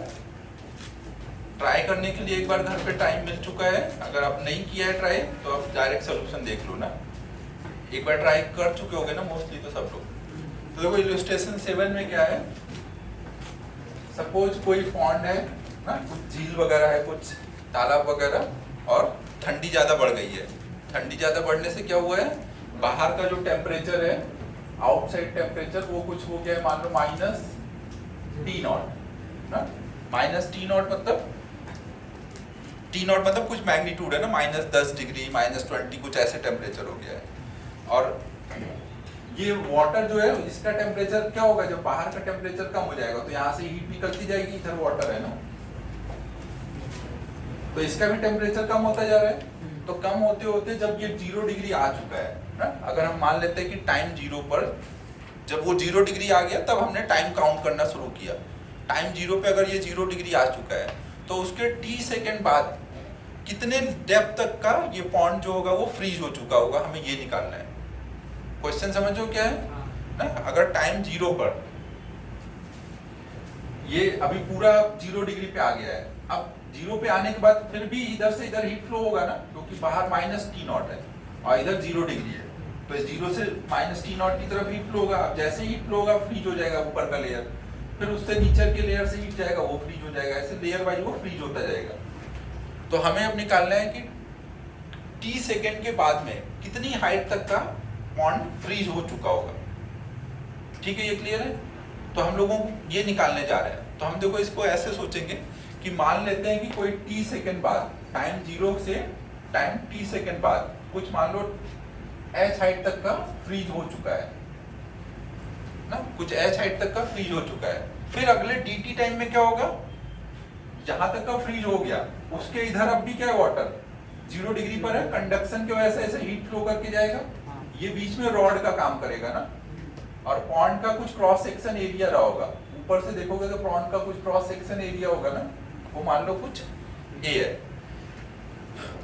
S1: ट्राई करने के लिए एक बार घर पे टाइम मिल चुका है। अगर आप नहीं किया है ट्राई तो आप डायरेक्ट सोल्यूशन देख लो ना। एक बार ट्राई कर चुके होगे ना मोस्टली तो सब लोग। तो देखो इलस्ट्रेशन 7 में क्या है, सपोज कोई पॉन्ड है ना, कुछ झील वगैरह है, कुछ तालाब वगैरह, और ठंडी ज़्यादा बढ़ गई है। ठंडी ज़्यादा बढ़ने से क्या हुआ है, बाहर का जो टेम्परेचर है, आउटसाइड टेम्परेचर, वो कुछ हो गया है, मान लो -T0 ना। -T0 मतलब T0 मतलब कुछ मैग्नीट्यूड है ना, -10 डिग्री, -20 कुछ ऐसे टेम्परेचर हो गया है। और ये वाटर जो है इसका टेम्परेचर क्या होगा, जब बाहर का टेम्परेचर कम हो जाएगा तो यहाँ से हीट निकलती जाएगी, इधर वाटर है ना, तो इसका भी टेम्परेचर कम होता जा रहा है। तो कम होते होते जब ये 0 डिग्री आ चुका है ना, अगर हम मान लेते हैं कि टाइम 0 पर, जब वो 0 डिग्री आ गया तब हमने टाइम काउंट करना शुरू किया। टाइम 0 पे अगर ये 0 डिग्री आ चुका है तो उसके t सेकेंड बाद कितने डेप्थ तक का ये पॉन्ड जो होगा वो फ्रीज हो चुका होगा, हमें ये निकालना है। क्वेश्चन समझो क्या है ना। अगर टाइम 0 पर ये अभी पूरा 0 डिग्री पे आ गया है, अब 0 पे आने के बाद फिर भी इधर से इधर हीट फ्लो होगा ना, क्योंकि बाहर -T0 है और इधर 0 डिग्री है, तो 0 से -T0 की तरफ हीट फ्लो होगा। अब जैसे हीट फ्लो होगा फ्रीज हो जाएगा ऊपर का लेयर, फिर उससे नीचे के लेयर से हीट जाएगा, वो फ्रीज हो जाएगा, ऐसे लेयर वाइज वो फ्रीज होता जाएगा। तो हमें अब निकालना है कि t सेकेंड के बाद में कितनी हाइट तक का पॉन्ड फ्रीज हो चुका होगा। ठीक है, ये क्लियर है। तो हम लोगों को ये निकालने जा रहे हैं। तो हम देखो इसको ऐसे सोचेंगे कि मान लेते हैं कि कोई t सेकेंड बाद, टाइम 0 से टाइम t सेकेंड बाद कुछ मान लो h हाइट तक का फ्रीज हो चुका है ना, कुछ h हाइट तक का फ्रीज हो चुका है। फिर अगले dt टाइम में क्या होगा, जहां तक का फ्रीज हो गया उसके इधर अब भी क्या है, वाटर 0 डिग्री पर है, कंडक्शन की वजह से ऐसे हीट फ्लो करके जाएगा, ये बीच में रॉड का काम करेगा ना, और पॉन्ड का कुछ क्रॉस सेक्शन एरिया रहा होगा। ऊपर से देखोगे तो पॉन्ड का कुछ क्रॉस सेक्शन एरिया होगा ना, वो मान लो कुछ a है।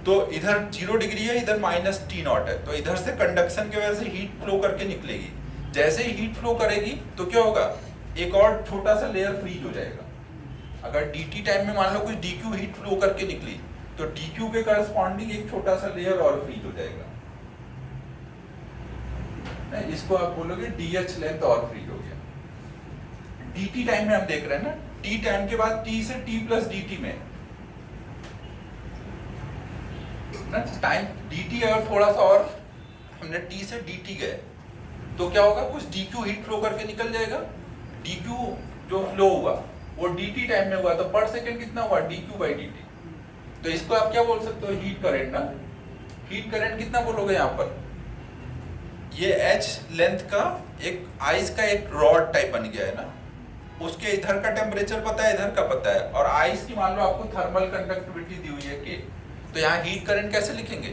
S1: तो इधर 0 डिग्री है, इधर -T0 है, तो इधर से कंडक्शन की वजह से हीट फ्लो करके निकलेगी। जैसे ही हीट फ्लो करेगी तो क्या होगा, एक और छोटा सा लेयर फ्रीज हो जाएगा। अगर dt टाइम में मान लो कुछ dq हीट फ्लो करके निकली, तो dq के करस्पॉन्डिंग एक छोटा सा लेयर और फ्रीज हो जाएगा। इसको आप बोलोगे dh लेंथ और फ्रीज हो गया। dt टाइम में हम देख रहे हैं ना, t टाइम के बाद t से t प्लस dt में टाइम dt अगर थोड़ा सा और हमने t से dt गए तो क्या होगा, कुछ dq हीट फ्लो करके निकल जाएगा। dq जो फ्लो हुआ वो dt टाइम में हुआ, तो पर सेकंड कितना हुआ, dq बाई dt। तो इसको आप क्या बोल सकते हो, हीट करंट ना। हीट करंट कितना बोलोगे यहाँ पर, ये h लेंथ का एक आइस का एक रॉड टाइप बन गया है ना, उसके इधर का टेम्परेचर पता है, इधर का पता है, और आइस की मान लो आपको थर्मल कंडक्टिविटी दी हुई है k। तो यहाँ हीट करंट कैसे लिखेंगे,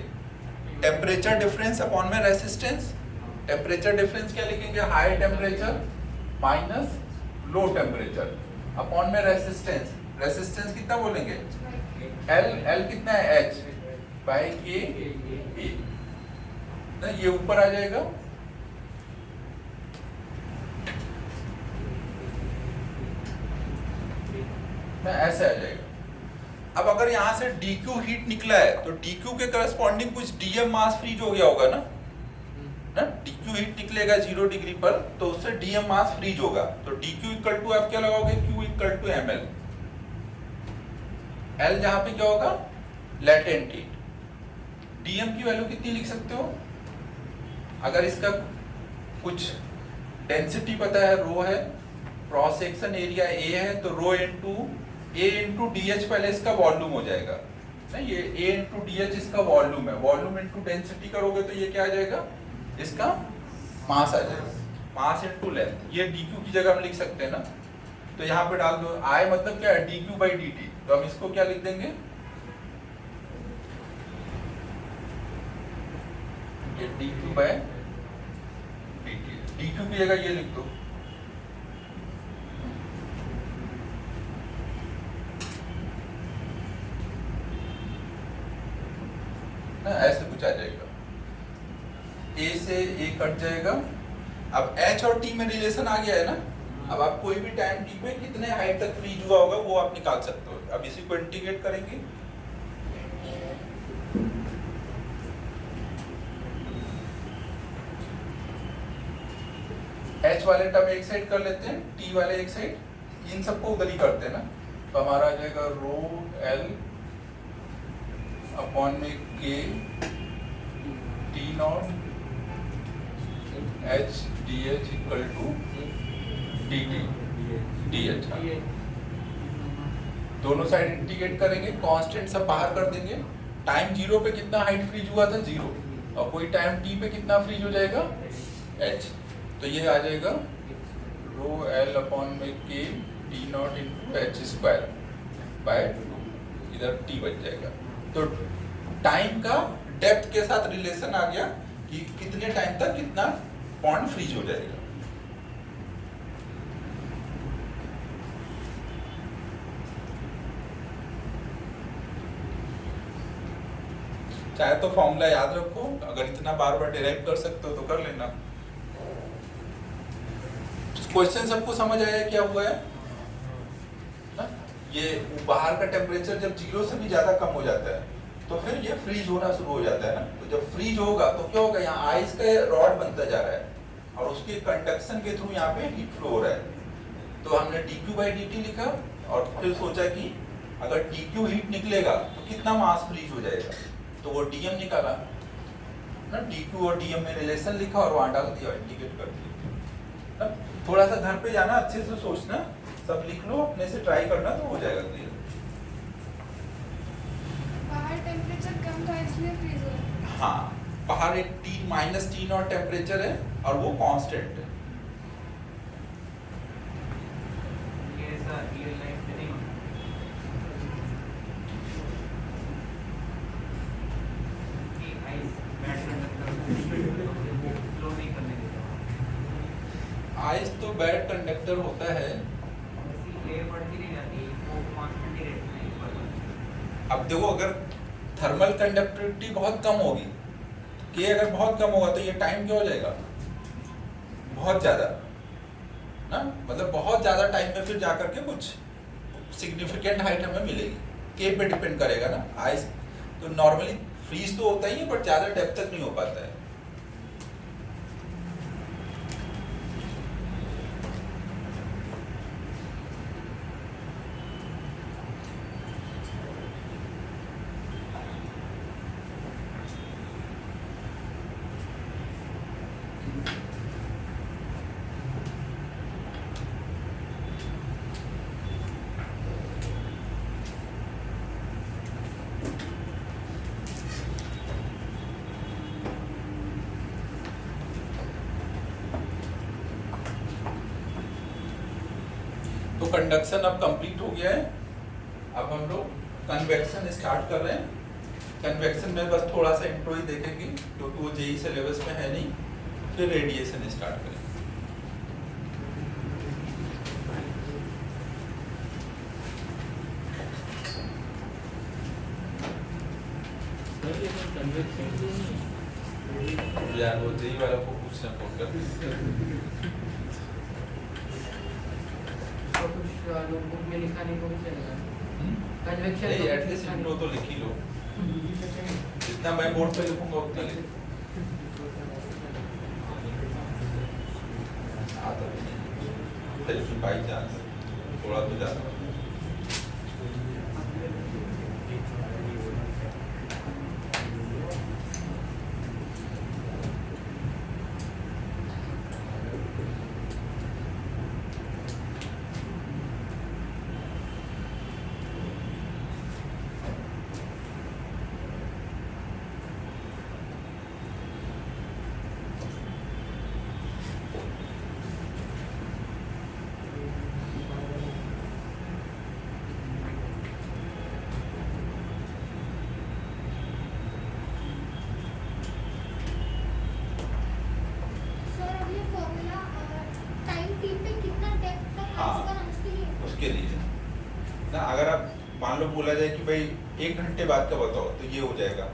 S1: टेम्परेचर डिफरेंस अपॉन में रेसिस्टेंस। टेम्परेचर डिफरेंस क्या लिखेंगे, high temperature minus low temperature upon में रेसिस्टेंस। रेसिस्टेंस कितना बोलेंगे, L कितना है, h बाई k ना, ये ऊपर आ जाएगा। ना ऐसे आ जाएगा। अब अगर यहाँ से dq हीट निकला है तो dq के करस्पॉन्डिंग कुछ dm मास फ्रीज हो गया होगा ना, dq हीट निकलेगा 0 डिग्री पर, तो उससे dm मास फ्रीज होगा। तो dq इक्वल टू आप क्या लगाओगे, q equal to ml। l जहां पे क्या होगा, लेटेंट हीट। dm की वैल्यू कितनी लिख सकते हो, अगर इसका कुछ डेंसिटी पता है, रो है, क्रॉस सेक्शन एरिया a है, तो रो इनटू a इनटू dh पहले इसका वॉल्यूम हो जाएगा ना, ये a इनटू dh इसका वॉल्यूम है, वॉल्यूम इनटू डेंसिटी करोगे तो ये क्या आ जाएगा, इसका मास आ जाएगा, मास इनटू लेंथ। ये dq की जगह हम लिख सकते हैं ना, तो यहाँ पे डाल दो, I मतलब क्या है, dq बाई dt। तो हम इसको क्या लिख देंगे, ये dq बाई dt, dq की जगह ये लिख दो। ना ऐसे कुछ आ जाएगा। कट जाएगा। अब h और t में रिलेशन आ गया है ना, अब आप कोई भी टाइम t पे कितने हाइट तक फ्रीज हुआ होगा वो आप निकाल सकते हो। अब इसी को इंटीग्रेट करेंगे, h वाले टर्म एक साइड कर लेते हैं, t वाले एक साइड, इन सबको उधर ही करते हैं ना, तो हमारा आ जाएगा रो l अपॉन में k t naught h dh equal to dt dh। दोनों साइड इंटीग्रेट करेंगे, कांस्टेंट सब बाहर कर देंगे। टाइम 0 पे कितना हाइट फ्रीज हुआ था 0, और कोई टाइम t पे कितना फ्रीज हो जाएगा h, तो ये आ जाएगा रो l अपॉन में k t not into H square by इधर t बच जाएगा। तो टाइम का डेप्थ के साथ रिलेशन आ गया कि कितने टाइम तक कितना पॉइंट फ्रीज हो जाएगा। चाहे तो फॉर्मूला याद रखो, अगर इतना बार बार डिराइव कर सकते हो तो कर लेना। क्वेश्चन सबको समझ आया क्या हुआ है ना? ये बाहर का टेम्परेचर जब 0 से भी ज्यादा कम हो जाता है तो फिर ये फ्रीज होना शुरू हो जाता है ना। तो जब फ्रीज होगा तो क्या होगा, यहाँ आइस का रॉड बनता जा रहा है और उसके कंडक्शन के थ्रू यहाँ पे हीट फ्लो हो रहा है। तो हमने dq बाई dt लिखा और फिर सोचा कि अगर dq हीट निकलेगा तो कितना मास फ्रीज हो जाएगा, तो वो dm निकाला ना, dq और dm में रिलेशन लिखा और वहां डाल दिया, इंटीग्रेट कर दिया। थोड़ा सा घर पे जाना, अच्छे से सोचना, सब लिख लो, अपने से ट्राई करना तो हो जाएगा क्लियर।
S4: बाहर टेम्परेचर कम था इसलिए फ्रीज हो रहा है।
S1: हाँ, बाहर एक -T नॉट टेम्परेचर है और वो कांस्टेंट है।
S2: ये ऐसा रियल लाइफ में नहीं होता कि आइस बैड कंडक्टर फ्लो नहीं करने देता।
S1: आइस तो बैड कंडक्टर होता है।
S2: ऐसी लेयर बढ़ती नहीं जाती, वो कांस्टेंट ही रहती है ऊपर।
S1: अब देखो, अगर थर्मल कंडक्टिविटी बहुत कम होगी, के अगर बहुत कम होगा तो ये टाइम क्या हो जाएगा, बहुत ज्यादा ना, मतलब बहुत ज्यादा टाइम में फिर जाकर के कुछ सिग्निफिकेंट हाइट हमें मिलेगी। के पे डिपेंड करेगा ना। आइस तो नॉर्मली फ्रीज तो होता ही है बट ज्यादा डेप्थ तक नहीं हो पाता है। तो कंडक्शन अब कंप्लीट हो गया है। अब हम लोग कन्वेक्शन स्टार्ट कर रहे हैं। कन्वेक्शन में बस थोड़ा सा इंट्रो ही देखेंगे क्योंकि वो जेई सिलेबस में है नहीं, फिर रेडिएशन स्टार्ट करेंगे। यार वो जेई वाला को पूछना फोन कर
S3: बुक में लिखा नहीं तो चलेगा। कन्वेक्शन
S1: नहीं, एटलीस्ट इंट्रो तो लिख ही लो। जितना मैं बोर्ड पे लिखूंगा उतना लिख। आता नहीं, बाई चांस थोड़ा तो ज्यादा।
S4: सर अब ये फॉर्मूला टाइम टी पे कितना डेप्थ तक
S1: हाँ,
S4: आइस का उसके लिए
S1: उसके लिए ना, अगर आप मान लो बोला जाए कि भाई 1 घंटे बाद का बताओ तो ये हो जाएगा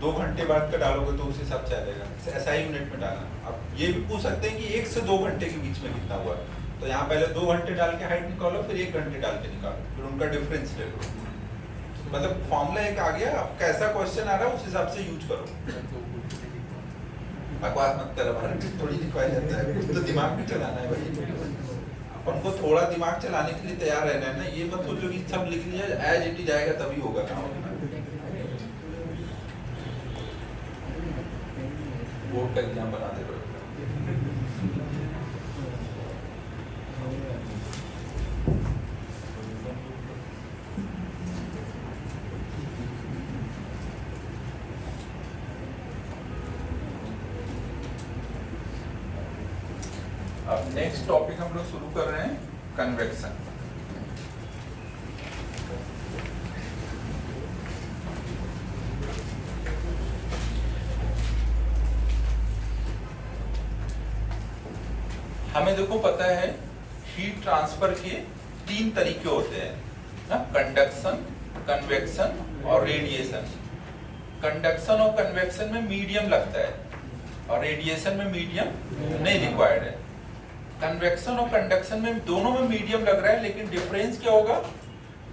S1: 2 घंटे बाद का डालोगे तो उस हिसाब से आ जाएगा, SI यूनिट में डालना। अब ये भी पूछ सकते हैं कि 1 से 2 घंटे के बीच में कितना हुआ, तो यहाँ पहले 2 घंटे डाल के हाइट निकालो, फिर 1 घंटे डाल के निकालो, फिर उनका डिफरेंस ले लो। मतलब फॉर्मूला एक आ गया, अब कैसा क्वेश्चन आ रहा है उस हिसाब से यूज करो। बकवास मत करो, भारत थोड़ी लिखवाया जाता है, कुछ तो दिमाग भी चलाना है भाई। अपन को थोड़ा दिमाग चलाने के लिए तैयार रहना है ना, ये मत सोचो कि सब लिख लिया एज इट इज आएगा तभी होगा ना। बोर्ड का एग्जाम बना दे रहे हो। अब नेक्स्ट टॉपिक हम लोग शुरू कर रहे हैं, कन्वेक्शन। हमें देखो पता है हीट ट्रांसफर के 3 तरीके होते हैं ना, कंडक्शन, कन्वेक्शन और रेडिएशन। कंडक्शन और कन्वेक्शन में मीडियम लगता है और रेडिएशन में मीडियम नहीं रिक्वायर्ड है। कन्वेक्शन और कंडक्शन में दोनों में मीडियम लग रहा है, लेकिन डिफरेंस क्या होगा,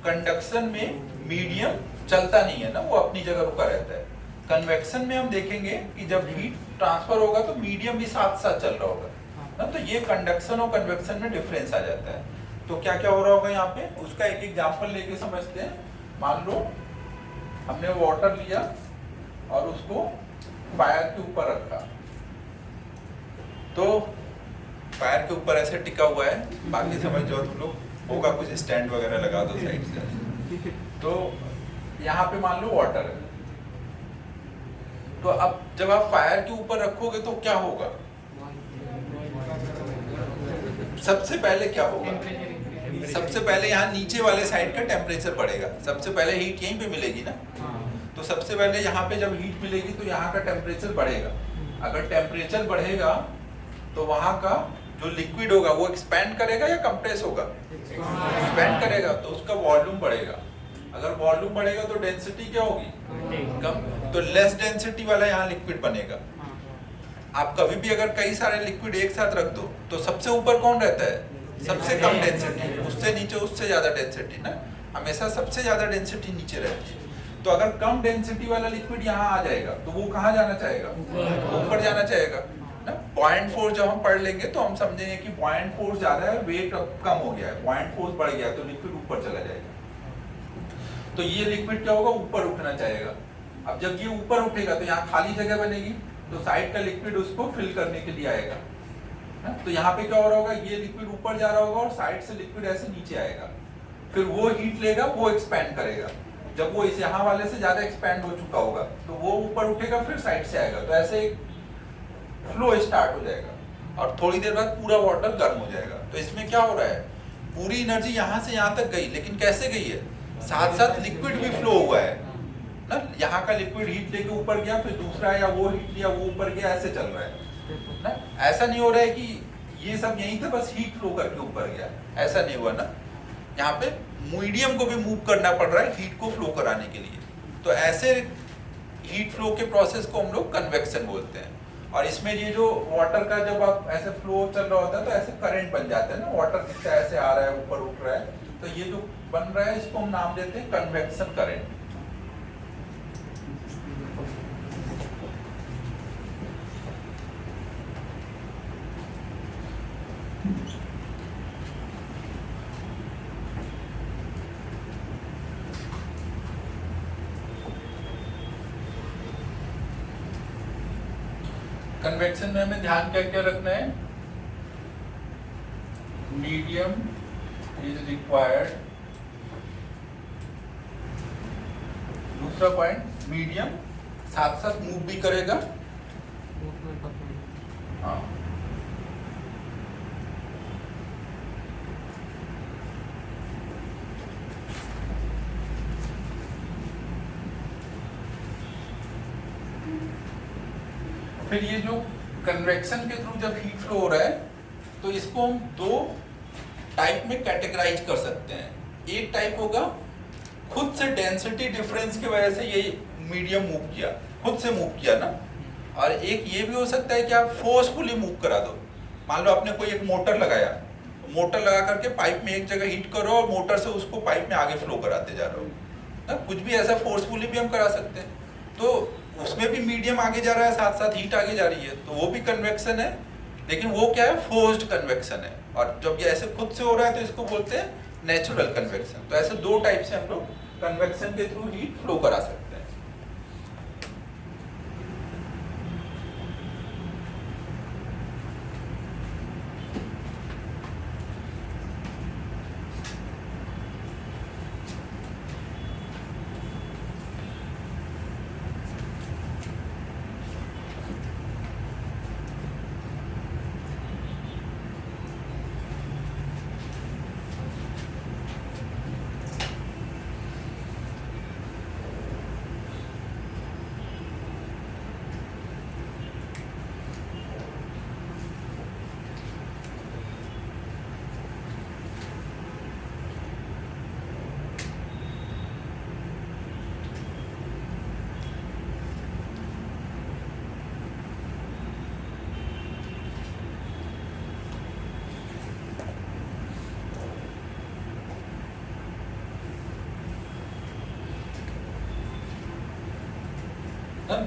S1: कंडक्शन में मीडियम चलता नहीं है ना, वो अपनी जगह रुका रहता है। कन्वेक्शन में हम देखेंगे कि जब हीट ट्रांसफर होगा तो मीडियम भी साथ साथ चल रहा होगा ना, तो ये कंडक्शन और कन्वेक्शन में डिफरेंस आ जाता है। तो क्या क्या हो रहा होगा यहाँ पे, उसका एक एग्जांपल लेके समझते हैं। मान लो हमने वाटर लिया और उसको फायर के ऊपर रखा, तो फायर के ऊपर ऐसे टिका हुआ है, बाकी समझ जाओ तुम लोग, होगा कुछ स्टैंड वगैरह लगा दो साइड से। तो यहाँ पे मान लो वाटर है, तो अब जब आप फायर के ऊपर रखोगे तो क्या होगा, सबसे पहले क्या होगा, सबसे पहले यहाँ नीचे वाले साइड का टेम्परेचर बढ़ेगा। सबसे पहले हीट यहीं पे मिलेगी ना, तो सबसे पहले यहाँ पे जब हीट मिलेगी तो यहाँ का टेम्परेचर बढ़ेगा। अगर टेम्परेचर बढ़ेगा तो वहाँ का जो लिक्विड होगा वो एक्सपैंड करेगा या कंप्रेस होगा, एक्सपैंड करेगा, तो उसका वॉल्यूम बढ़ेगा। अगर वॉल्यूम बढ़ेगा तो डेंसिटी क्या होगी, कम, तो लेस डेंसिटी वाला यहाँ लिक्विड बनेगा। आप कभी भी अगर कई सारे लिक्विड एक साथ रख दो तो सबसे ऊपर कौन रहता है, सबसे कम डेंसिटी, उससे नीचे उससे ज्यादा डेंसिटी ना, हमेशा सबसे ज्यादा डेंसिटी नीचे रहती है। तो अगर कम डेंसिटी वाला लिक्विड यहाँ आ जाएगा तो वो कहाँ जाना चाहेगा, ऊपर जाना चाहेगा ना। बॉयंट फोर्स जब हम पढ़ लेंगे तो हम समझेंगे कि बॉयंट फोर्स ज्यादा है, वेट कम हो गया है, बॉयंट फोर्स बढ़ गया तो लिक्विड ऊपर चला जाएगा। तो ये लिक्विड क्या होगा, ऊपर उठना चाहेगा। अब जब ये ऊपर उठेगा तो यहाँ खाली जगह बनेगी, तो साइड का लिक्विड उसको फिल करने के लिए आएगा ना। तो यहाँ पे क्या हो रहा होगा, ये लिक्विड ऊपर जा रहा होगा और साइड से लिक्विड ऐसे नीचे आएगा, फिर वो हीट लेगा, वो एक्सपैंड करेगा। जब वो इस यहाँ वाले से ज्यादा एक्सपैंड हो चुका होगा तो वो ऊपर उठेगा, फिर साइड से आएगा, तो ऐसे एक फ्लो स्टार्ट हो जाएगा और थोड़ी देर बाद पूरा वाटर गर्म हो जाएगा। तो इसमें क्या हो रहा है, पूरी एनर्जी यहाँ से यहाँ तक गई, लेकिन कैसे गई है, साथ साथ लिक्विड भी फ्लो हुआ है ना। यहाँ का लिक्विड हीट लेके ऊपर गया, फिर दूसरा या वो हीट लिया वो ऊपर गया, ऐसे चल रहा है ना। ऐसा नहीं हो रहा है कि ये सब यहीं था बस हीट फ्लो करके ऊपर गया, ऐसा नहीं हुआ ना। यहाँ पे मीडियम को भी मूव करना पड़ रहा है हीट को फ्लो कराने के लिए। तो ऐसे हीट फ्लो के प्रोसेस को हम लोग कन्वेक्शन बोलते हैं। और इसमें ये जो वाटर का जब आप ऐसे फ्लो चल रहा होता है तो ऐसे करंट बन जाता है ना, वाटर किससे ऐसे आ रहा है, ऊपर उठ रहा है, तो ये जो बन रहा है इसको हम नाम देते हैं कन्वेक्शन करंट। कन्वेक्शन में हमें ध्यान क्या क्या रखना है, मीडियम इज रिक्वायर्ड। दूसरा पॉइंट, मीडियम साथ साथ मूव भी करेगा। हाँ, फिर ये जो कन्वेक्शन के थ्रू जब हीट फ्लो हो रहा है तो इसको हम 2 टाइप में कैटेगराइज कर सकते हैं। एक टाइप होगा खुद से डेंसिटी डिफरेंस की वजह से ये मीडियम मूव किया, खुद से मूव किया ना। और एक ये भी हो सकता है कि आप फोर्सफुली मूव करा दो। मान लो आपने कोई एक मोटर लगाया, मोटर लगा करके पाइप में एक जगह हीट करो और मोटर से उसको पाइप में आगे फ्लो कराते जा रहे हो ना, कुछ भी ऐसा फोर्सफुली भी हम करा सकते हैं। तो उसमें भी मीडियम आगे जा रहा है, साथ साथ हीट आगे जा रही है, तो वो भी कन्वेक्शन है, लेकिन वो क्या है, फोर्स्ड कन्वेक्शन है। और जब ये ऐसे खुद से हो रहा है तो इसको बोलते हैं नेचुरल कन्वेक्शन। तो ऐसे दो टाइप से हम लोग कन्वेक्शन के थ्रू हीट फ्लो करा सकते हैं।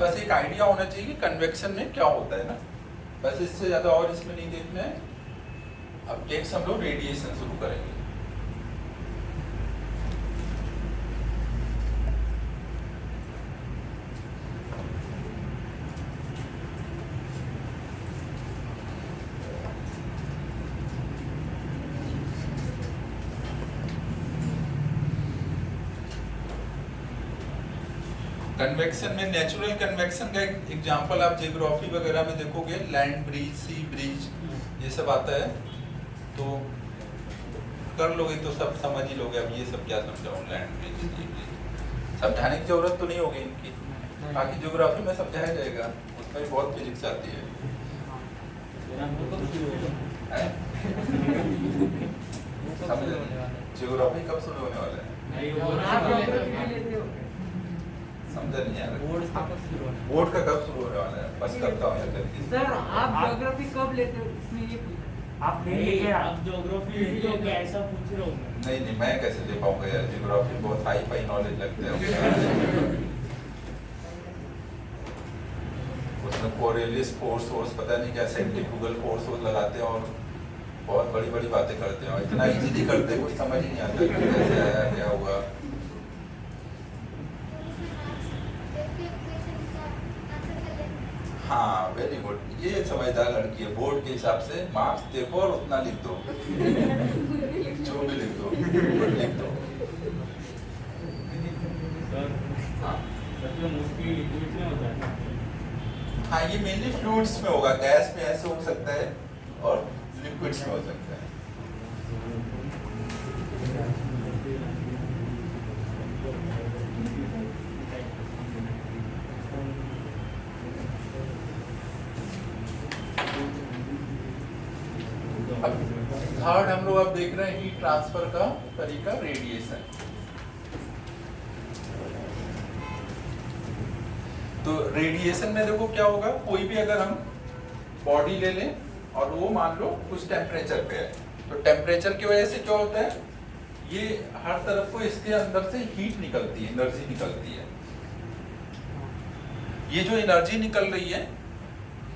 S1: बस एक आइडिया होना चाहिए कि कन्वेक्शन में क्या होता है ना, बस इससे ज्यादा और इसमें नहीं देखना है। अब नेक्स्ट हम लोग रेडिएशन शुरू करेंगे। कन्वेक्शन में नेचुरल कन्वेक्शन का एक एग्जांपल आप जियोग्राफी वगैरह में देखोगे, लैंड ब्रिज, सी ब्रिज, ये सब आता है, तो कर लोगे तो सब समझ ही लोगे। अब ये सब क्या समझाऊं, लैंड ब्रिज, सी ब्रिज समझाने की जरूरत तो नहीं होगी इनकी, बाकी जियोग्राफी में समझाया जाएगा, उसमें भी बहुत फिजिक्स आती है। समझ जियोग्राफी कब शुरू होने वाला है? समझा नहीं यार, बोर्ड का कब शुरू होने वाला है? बस करता हूँ यार।
S2: सर आप ज्योग्राफी कब लेते हो, इसमें ये आप
S3: ज्योग्राफी ऐसा पूछ रहा हूँ
S1: नहीं, मैं कैसे ले पाऊंगा यार, ज्योग्राफी बहुत हाई फाई नॉलेज लगते हैं। उसमें कोरियलिस फोर्स पता नहीं क्या सेंट्रीफ्यूगल फोर्स लगाते हैं और बहुत बड़ी बड़ी बातें करते हैं, इतना इजीली करते हैं कुछ समझ ही नहीं आता कैसे आया क्या हुआ। हाँ वेरी गुड, ये समझदार लड़की है। बोर्ड के हिसाब से मार्क्स देखो और उतना लिख दो, जो भी लिख दो लिख दो। हाँ ये मेनली फ्लूइड्स में होगा, गैस में ऐसे हो सकता है और लिक्विड्स में हो सकता है। थर्ड हम लोग अब देख रहे हैं हीट ट्रांसफर का तरीका, रेडिएशन। तो रेडिएशन में देखो क्या होगा, कोई भी अगर हम बॉडी ले लें और वो मान लो कुछ टेम्परेचर पे है, तो टेम्परेचर की वजह से क्या होता है, ये हर तरफ को इसके अंदर से हीट निकलती है, एनर्जी निकलती है। ये जो एनर्जी निकल रही है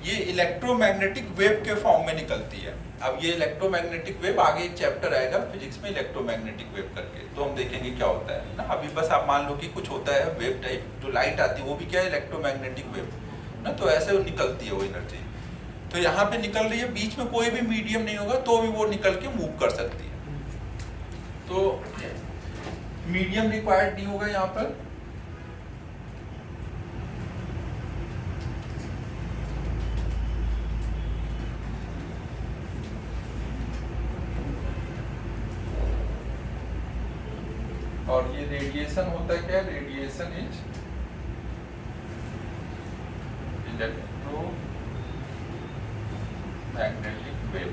S1: ये इलेक्ट्रोमैग्नेटिक वेव के फॉर्म में निकलती है। अब ये इलेक्ट्रोमैग्नेटिक वेव, आगे एक चैप्टर आएगा फिजिक्स में इलेक्ट्रोमैग्नेटिक वेव करके, तो हम देखेंगे क्या होता है ना। अभी बस आप मान लो कि कुछ होता है वेव टाइप, जो लाइट आती है वो भी क्या है, इलेक्ट्रोमैग्नेटिक वेव ना, तो ऐसे वो निकलती है वो एनर्जी। तो यहाँ पे निकल रही है, बीच में कोई भी मीडियम नहीं होगा तो भी वो निकल के मूव कर सकती है। तो मीडियम रिक्वायर्ड नहीं होगा यहाँ पर। और ये रेडिएशन होता है क्या, radiation is electromagnetic wave.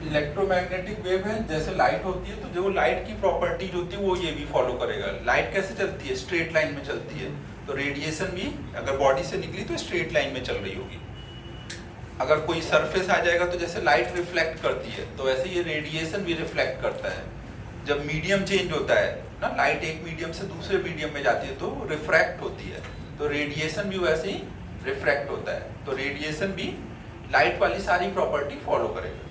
S1: Electromagnetic wave है, जैसे लाइट होती है तो जो लाइट की प्रॉपर्टी होती है वो ये भी फॉलो करेगा। लाइट कैसे चलती है? स्ट्रेट लाइन में चलती है। तो रेडिएशन भी अगर बॉडी से निकली तो स्ट्रेट लाइन में चल रही होगी। अगर कोई सरफेस आ जाएगा तो जैसे लाइट रिफ्लेक्ट करती है तो वैसे ये रेडिएशन भी रिफ्लेक्ट करता है। जब मीडियम चेंज होता है ना, लाइट एक मीडियम से दूसरे मीडियम में जाती है तो रिफ्रैक्ट होती है, तो रेडिएशन भी वैसे ही रिफ्रैक्ट होता है। तो रेडिएशन भी लाइट वाली सारी प्रॉपर्टी फॉलो करेगा।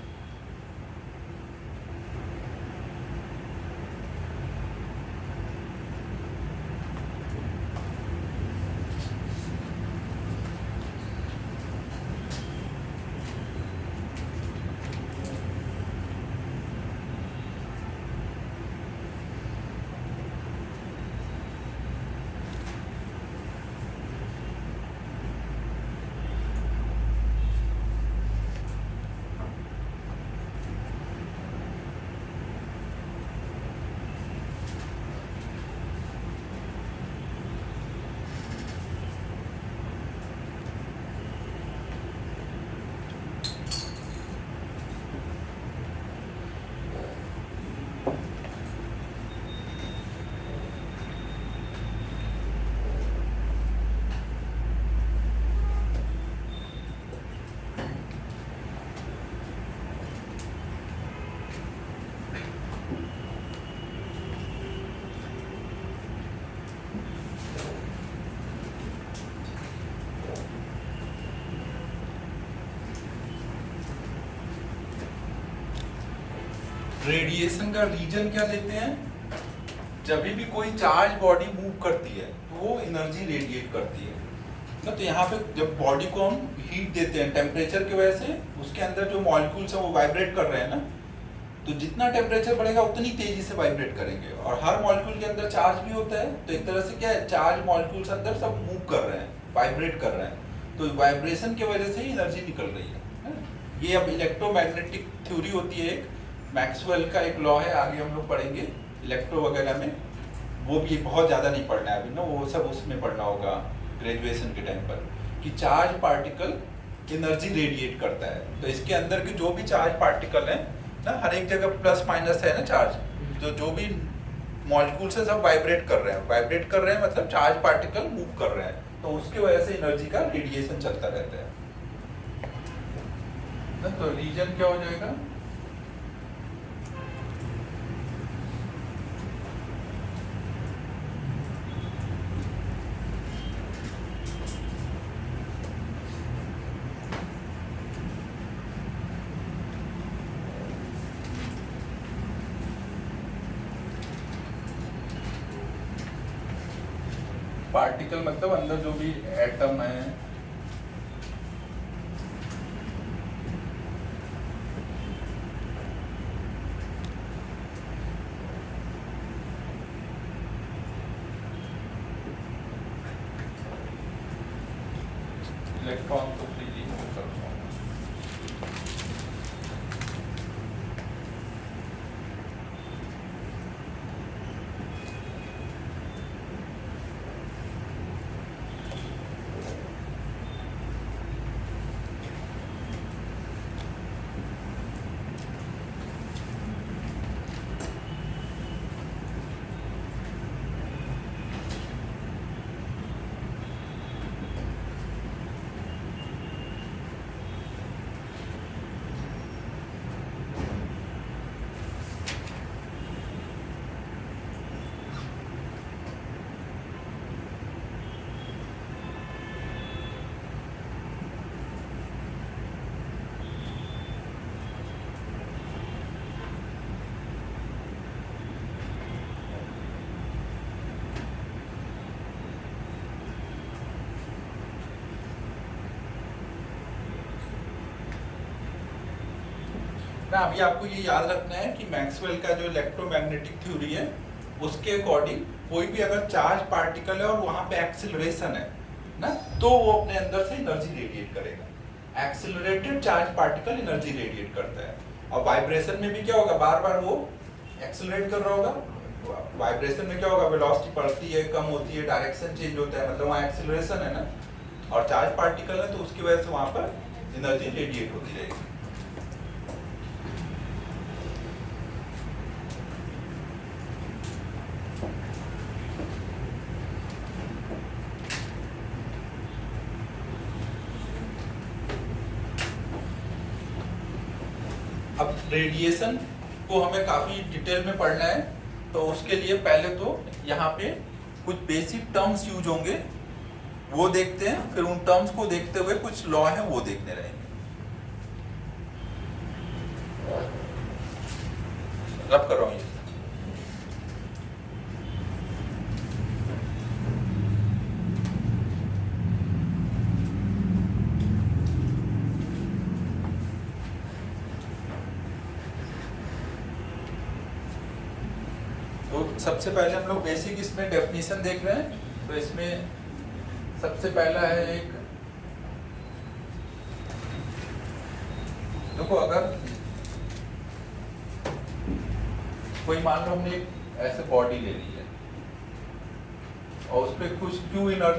S1: रेडिएशन का रीजन क्या लेते हैं? जब भी कोई चार्ज बॉडी मूव करती है तो वो एनर्जी रेडिएट करती है ना। तो यहाँ पे जब बॉडी को हम हीट देते हैं टेम्परेचर की वजह से, उसके अंदर जो मॉलिक्यूल्स हैं वो वाइब्रेट कर रहे हैं ना, तो जितना टेम्परेचर बढ़ेगा उतनी तेजी से वाइब्रेट करेंगे। और हर मॉलिक्यूल के अंदर चार्ज भी होता है, तो एक तरह से क्या है, चार्ज मॉलिक्यूल्स अंदर सब मूव कर रहे हैं, वाइब्रेट कर रहे हैं, तो वाइब्रेशन की वजह से ही एनर्जी निकल रही है। ये अब इलेक्ट्रोमैग्नेटिक थ्योरी होती है, एक मैक्सवेल का एक लॉ है, आगे हम लोग पढ़ेंगे इलेक्ट्रो वगैरह में। वो भी बहुत ज़्यादा नहीं पढ़ना है अभी ना, वो सब उसमें पढ़ना होगा ग्रेजुएशन के टाइम पर, कि चार्ज पार्टिकल एनर्जी रेडिएट करता है। तो इसके अंदर के जो भी चार्ज पार्टिकल हैं ना, हर एक जगह प्लस माइनस है ना चार्ज, तो जो भी मॉलिक्यूल से सब वाइब्रेट कर रहे हैं, वाइब्रेट कर रहे हैं मतलब चार्ज पार्टिकल मूव कर रहे हैं, तो उसकी वजह से एनर्जी का रेडिएशन चलता रहता है ना। तो रीजन क्या हो जाएगा? पार्टिकल मतलब अंदर जो भी एटम है, इलेक्ट्रॉन को फ्रीली मूव करता है। ना अभी आपको ये याद रखना है कि मैक्सवेल का जो इलेक्ट्रोमैग्नेटिक थ्योरी है, उसके अकॉर्डिंग कोई भी अगर चार्ज पार्टिकल है और वहां पे एक्सिलरेशन है ना, तो वो अपने अंदर से एनर्जी रेडिएट करेगा। Accelerated charge particle energy radiate करता है। और वाइब्रेशन में भी क्या होगा, बार बार वो एक्सिलरेट कर रहा होगा। वाइब्रेशन में क्या होगा, वेलोसिटी बढ़ती है, कम होती है, डायरेक्शन चेंज होता है, मतलब वहाँ एक्सिलरेशन है ना। और चार्ज पार्टिकल है तो उसकी वजह से वहां पर एनर्जी रेडिएट होती रहेगी। रेडिएशन को हमें काफी डिटेल में पढ़ना है, तो उसके लिए पहले तो यहाँ पे कुछ बेसिक टर्म्स यूज होंगे वो देखते हैं, फिर उन टर्म्स को देखते हुए कुछ लॉ है वो देखने रहेंगे। रब कर रहा हूँ ये। तो सबसे पहले हम लोग बेसिक इसमें डेफिनेशन देख रहे हैं। तो इसमें सबसे पहला है एक, देखो अगर कोई मान लो हमने एक ऐसे बॉडी ले ली है और उस पर कुछ क्यू इनर्जी